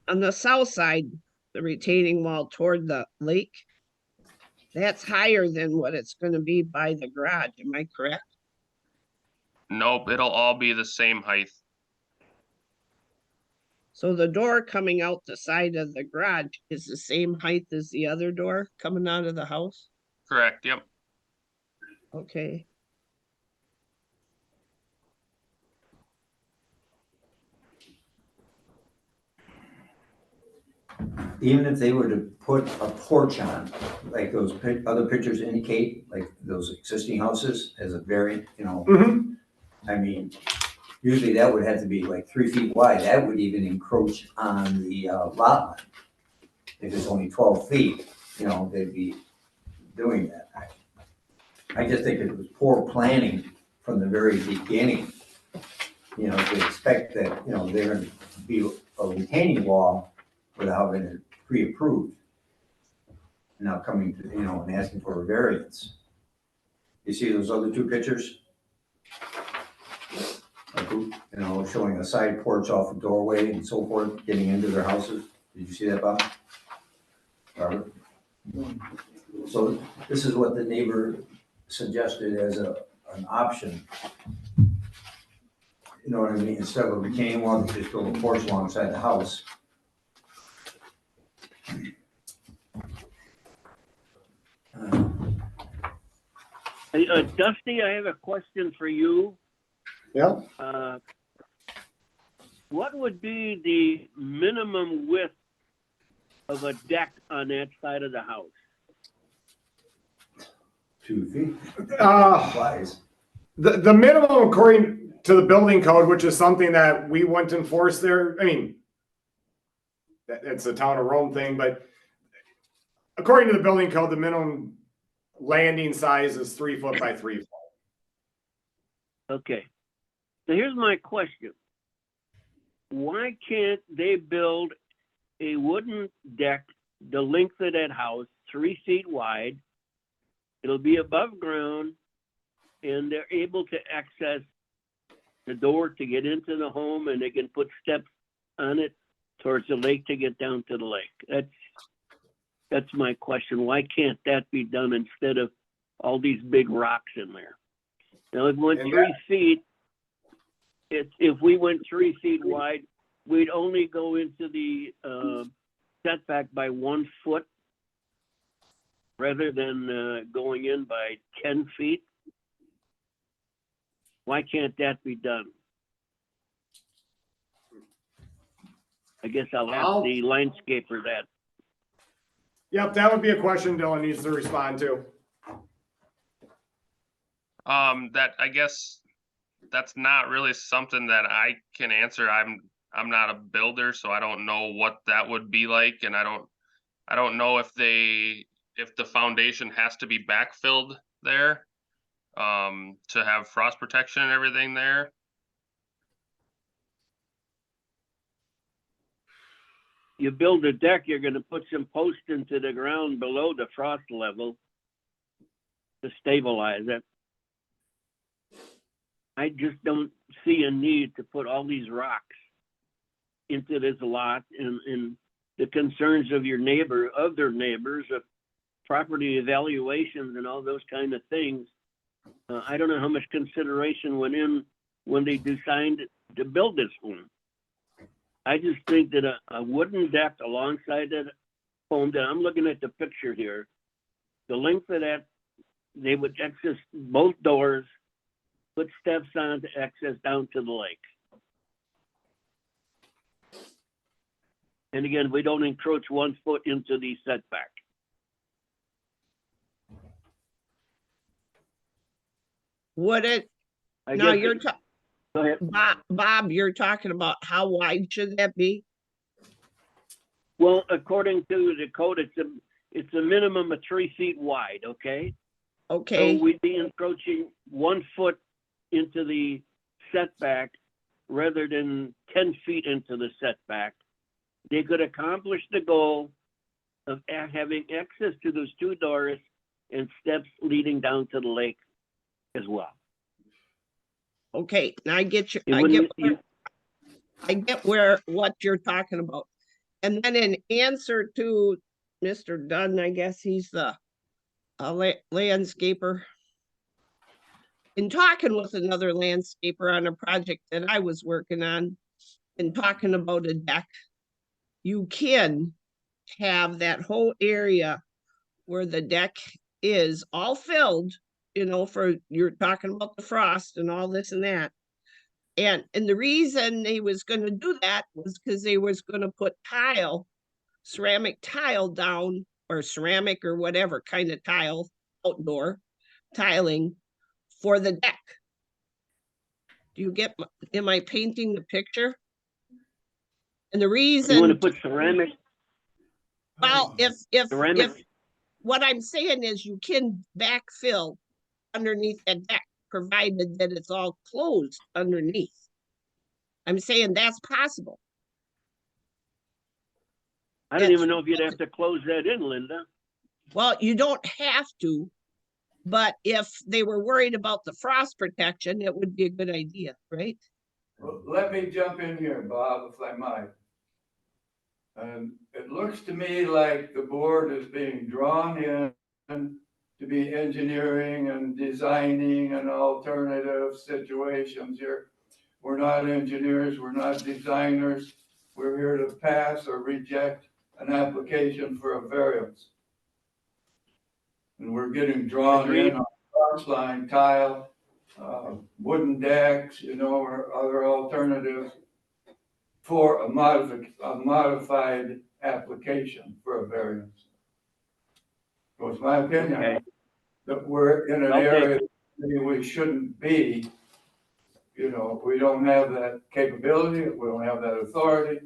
On the south side, the retaining wall toward the lake, that's higher than what it's gonna be by the garage, am I correct? Nope, it'll all be the same height. So the door coming out the side of the garage is the same height as the other door coming out of the house? Correct, yep. Okay. Even if they were to put a porch on, like those other pictures indicate, like those existing houses as a variant, Mhm. I mean, usually that would have to be like 3 feet wide. That would even encroach on the lot line. If it's only 12 feet, they'd be doing that. I just think it was poor planning from the very beginning. To expect that, they're gonna be a retaining wall without having it pre-approved. Now coming to, and asking for a variance. You see those other two pictures? Like, showing a side porch off a doorway and so forth, getting into their houses. Did you see that, Bob? Robert? So this is what the neighbor suggested as an option. You know what I mean? Instead of a retaining wall, they just build a porch alongside the house. Hey, Dusty, I have a question for you. Yeah. What would be the minimum width of a deck on that side of the house? 2 feet. The minimum according to the building code, which is something that we wouldn't enforce there, I mean, it's a town of Rome thing, but according to the building code, the minimum landing size is 3 foot by 3 foot. Okay. So here's my question. Why can't they build a wooden deck the length of that house, 3 feet wide? It'll be above ground, and they're able to access the door to get into the home, and they can put steps on it towards the lake to get down to the lake. That's my question. Why can't that be done instead of all these big rocks in there? Now, if we went 3 feet, if we went 3 feet wide, we'd only go into the setback by 1 foot rather than going in by 10 feet. Why can't that be done? I guess I'll ask the landscaper that. Yep, that would be a question Dylan needs to respond to. That, I guess, that's not really something that I can answer. I'm not a builder, so I don't know what that would be like, and I don't know if the foundation has to be backfilled there to have frost protection and everything there. You build a deck, you're gonna put some posts into the ground below the frost level to stabilize it. I just don't see a need to put all these rocks into this lot and the concerns of your neighbor, of their neighbors, of property evaluations and all those kind of things. I don't know how much consideration went in when they designed to build this home. I just think that a wooden deck alongside that home, that I'm looking at the picture here, the length of that, they would access both doors, put steps on to access down to the lake. And again, we don't encroach 1 foot into the setback. Would it, I now guess you're, it- Go ahead. Bob, you're talking about how wide should that be? Well, according to the code, it's a minimum of 3 feet wide, okay? So Okay, we'd be encroaching 1 foot into the setback rather than 10 feet into the setback. They could accomplish the goal of having access to those 2 doors and steps leading down to the lake as well. okay, now I get you, It I wouldn't- get where, what you're talking about. And then in answer to Mr. Dunn, I guess he's the landscaper. In talking with another landscaper on a project that I was working on and talking about a deck, you can have that whole area where the deck is all filled, you know, for, you're talking about the frost and all this and that. And the reason they was gonna do that was because they was gonna put tile, ceramic tile down, or ceramic or whatever kind of tile, outdoor tiling for the deck. Do you get, am I painting the picture? And the You want to reason, put ceramic, well, if ceramic, what I'm saying is you can backfill underneath that deck, provided that it's all closed underneath. I'm saying that's possible. I don't even know if you'd have to close that in, Linda. Well, you don't have to, but if they were worried about the frost protection, it would be a good idea, right? Well, let me jump in here, Bob, if I might. And it looks to me like the board is being drawn in to be engineering and designing and alternative situations here. We're not engineers, we're not designers. We're here to pass or reject an application for a variance. And we're getting drawn in on frost line tile, wooden decks, you know, or other alternatives for a modified application for a variance. So it's my opinion Okay. that we're in an Okay. area that maybe we shouldn't be. You know, we don't have that capability, we don't have that authority.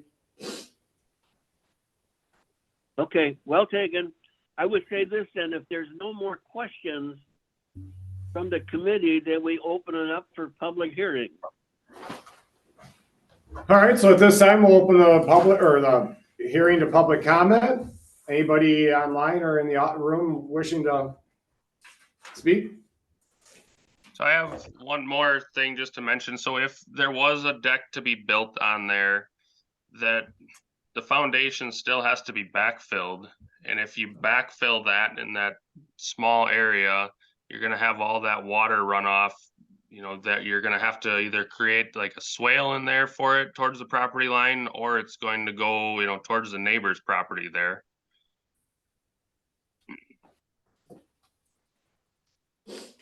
Okay, well taken. I would say this then, if there's no more questions from the committee, then we open it up for public hearing. All right, so at this time, we'll open the public or the hearing to public comment. Anybody online or in the room wishing to speak? So I have one more thing just to mention. So if there was a deck to be built on there, that the foundation still has to be backfilled. And if you backfill that in that small area, you're gonna have all that water runoff, you know, that you're gonna have to either create like a swale in there for it towards the property line, or it's going to go, you know, towards the neighbor's property there.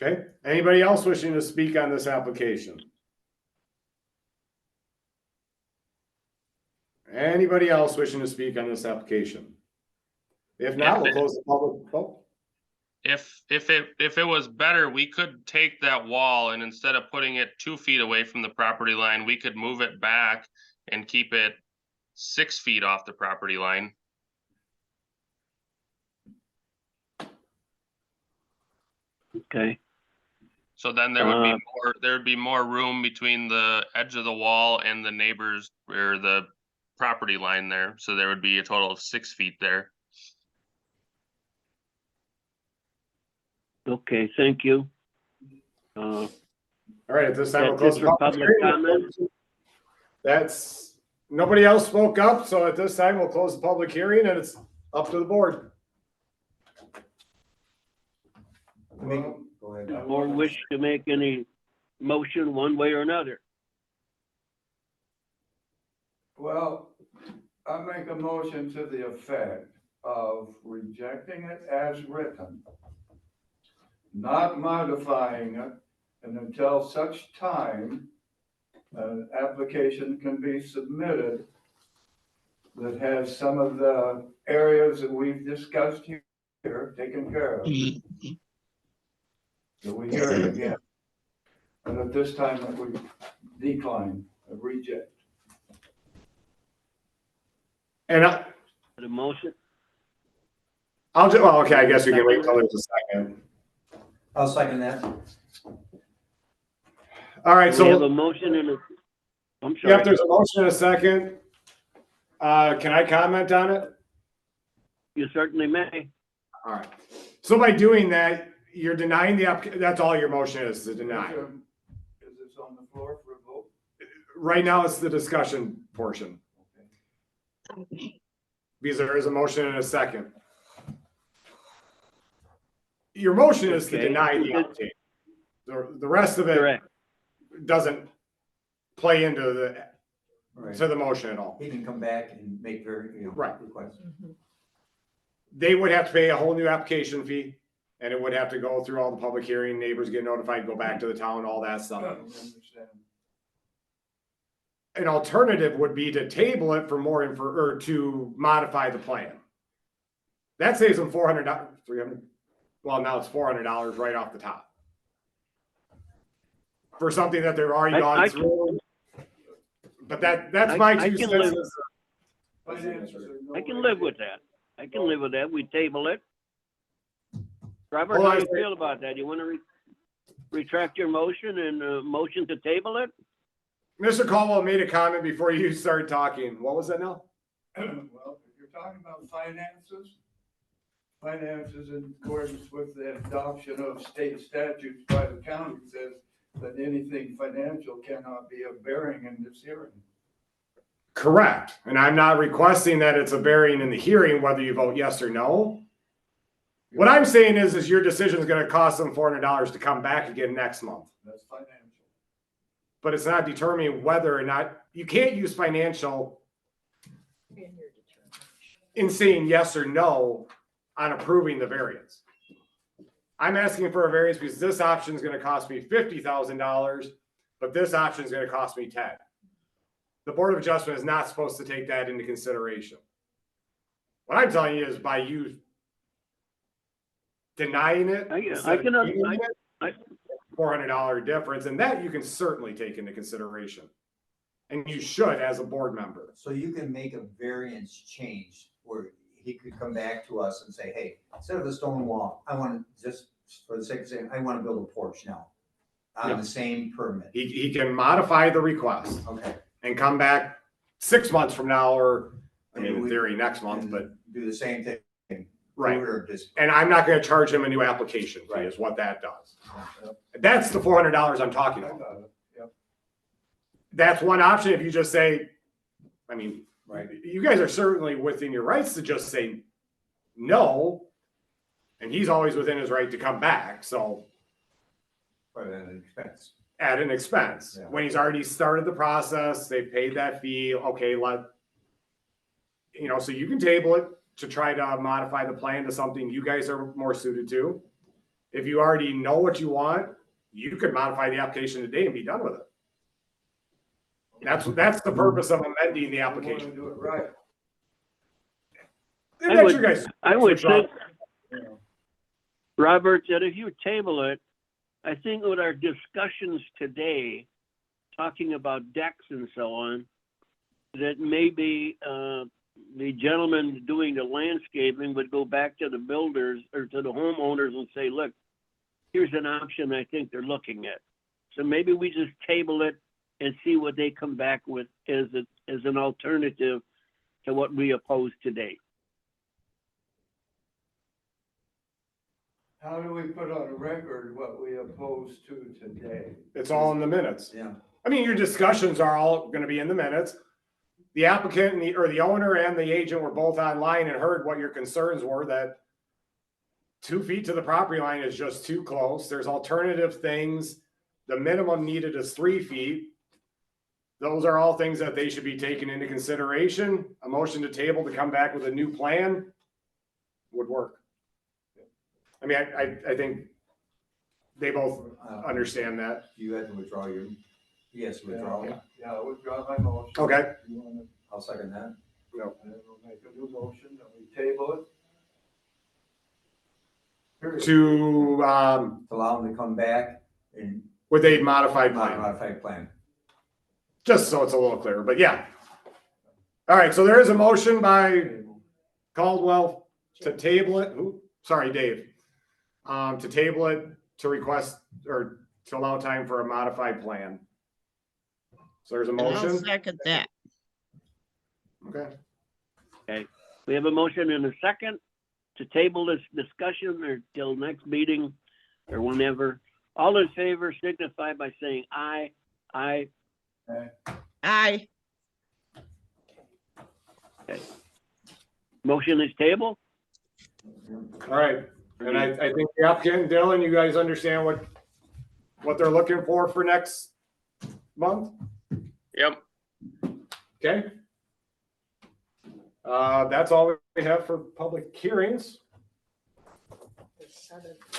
Okay, anybody else wishing to speak on this application? Anybody else wishing to speak on this application? If not, we'll close the public. Oh, If it was better, we could take that wall and instead of putting it 2 feet away from the property line, we could move it back and keep it 6 feet off the property line. Okay, So then there'd be more room between the edge of the wall and the neighbors or the property line there. So there would be a total of 6 feet there. okay, thank you. All right, at this time, we'll That's close it the for public public hearing. comment. That's, nobody else spoke up, so at this time, we'll close the public hearing and it's up to the board. Go ahead. Or wish to make any motion one way or another. Well, I make a motion to the effect of rejecting it as written, not modifying it, and until such time an application can be submitted that has some of the areas that we've discussed here taken care of. So we hear it again. And at this time, it would decline, reject. And The motion, I'll just, well, okay, I guess we can wait till there's a second. I'll second that. All right, we have so, a motion and a, I'm yep, sorry. there's a motion and a second. Can I comment on it? You certainly may. All right. So by doing that, you're denying the app, that's all your motion is, to deny. Is this on the floor for a vote? Right now, it's the discussion portion. Because there is a motion and a second. Your motion is to Okay. deny the application. The rest of it Correct. doesn't play into Right. the motion at all. He can come back and make very, Right. requests. They would have to pay a whole new application fee, and it would have to go through all the public hearing, neighbors get notified, go back to the town, all that I stuff. don't understand. An alternative would be to table it for more or to modify the plan. That saves them $400, $300, well, now it's $400 right off the top. For something that they've already I gone through. But that's my I two can cents. live- Finances are no I can way- live with that. I can live with that. We table it. Robert, Hold how on do a you second. feel about that? You want to retract your motion and motion to table it? Mr. Caldwell made a comment before you started talking. What was that now? Well, if you're talking about finances in accordance with the adoption of state statutes by the county says that anything financial cannot be a bearing in this hearing. Correct. And I'm not requesting that it's a bearing in the hearing, whether you vote yes or no. What I'm saying is your decision is gonna cost them $400 to come back again next month. That's financial. But it's not determining whether or not, you can't use financial in saying yes or no on approving the variance. I'm asking for a variance because this option is gonna cost me $50,000, but this option is gonna cost me 10. The Board of Adjustment is not supposed to take that into consideration. What I'm telling you is by you denying it. I can, $400 difference, and that you can certainly take into consideration. And you should as a board member. So you can make a variance change where he could come back to us and say, hey, instead of a stone wall, I want to, just for the sake of saying, I want to build a porch now on Yeah. the same permit. He can modify the request Okay. and come back 6 months from now, or, I mean, in We- theory, next month, and but, do the same thing. right. Or just, And I'm not gonna charge him a new application fee is what that does. That's the $400 I'm talking I about. got it. Yep. That's one option. If you just say, I mean, right. you guys are certainly within your rights to just say no. And he's always within his right to come back, so But at an expense. at an expense. Yeah. When he's already started the process, they paid that fee, okay, so you can table it to try to modify the plan to something you guys are more suited to. If you already know what you want, you could modify the application today and be done with it. That's the purpose of amending the We want application. to do it right. And I that's would- your guys' I would think, Yeah. Robert, that if you table it, I think with our discussions today, talking about decks and so on, that maybe the gentleman doing the landscaping would go back to the builders or to the homeowners and say, look, here's an option I think they're looking at. So maybe we just table it and see what they come back with as an alternative to what we oppose today. How do we put on record what we oppose to today? It's all in the minutes. Yeah. I mean, your discussions are all gonna be in the minutes. The applicant and or the owner and the agent were both online and heard what your concerns were, that 2 feet to the property line is just too close. There's alternative things. The minimum needed is 3 feet. Those are all things that they should be taken into consideration. A motion to table to come back with a new plan would work. I mean, I think they both understand that. You had to withdraw your, he has to withdraw. Yeah. Yeah, I withdraw my motion. Okay. You wanna, I'll second that. I will make a new motion that we table it. Period. To, Allow them to come back and with a modified plan, modified plan. just so it's a little clearer, but yeah. All right, so there is a motion by Caldwell to table it. Ooh, sorry, Dave. To table it to request or to allow time for a modified plan. So there's a And I'll motion. second that. Okay. We have a motion and a second to table this discussion or till next meeting or whenever. All in favor signify by saying aye. Aye. Aye. Motion is tabled. All right. And I think the applicant, Dylan, you guys understand what they're looking for next month? Yep. Okay. That's all we have for public hearings.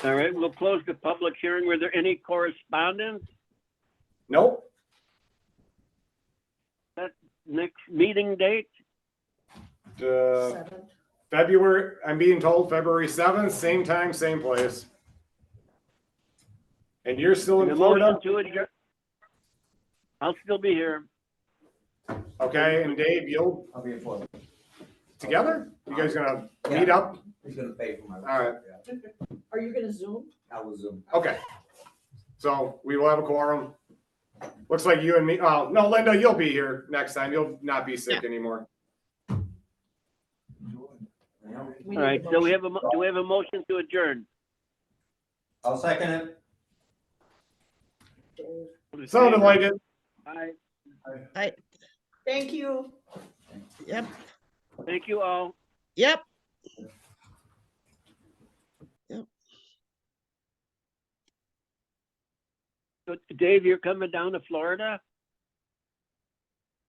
All right, we'll close the public hearing. Were there any correspondence? Nope. Next meeting date? Seventh. February, I'm being told February 7th, same time, same place. And you're still in The Florida? motion to adjourn. I'll still be here. Okay, and Dave, you'll I'll be in Florida. together? You guys gonna meet up? He's gonna pay for my. All right. Yeah. Are you gonna Zoom? I was, Okay. So we will have a quorum. Looks like you and me, oh, no, Linda, you'll be here next time. You'll not be sick anymore. We All need right, a so we motion. have do we have a motion to adjourn? I'll second it. Dave. Sounded like it. Aye. Thank you. Yep, Thank you all. yep. So, Dave, you're coming down to Florida?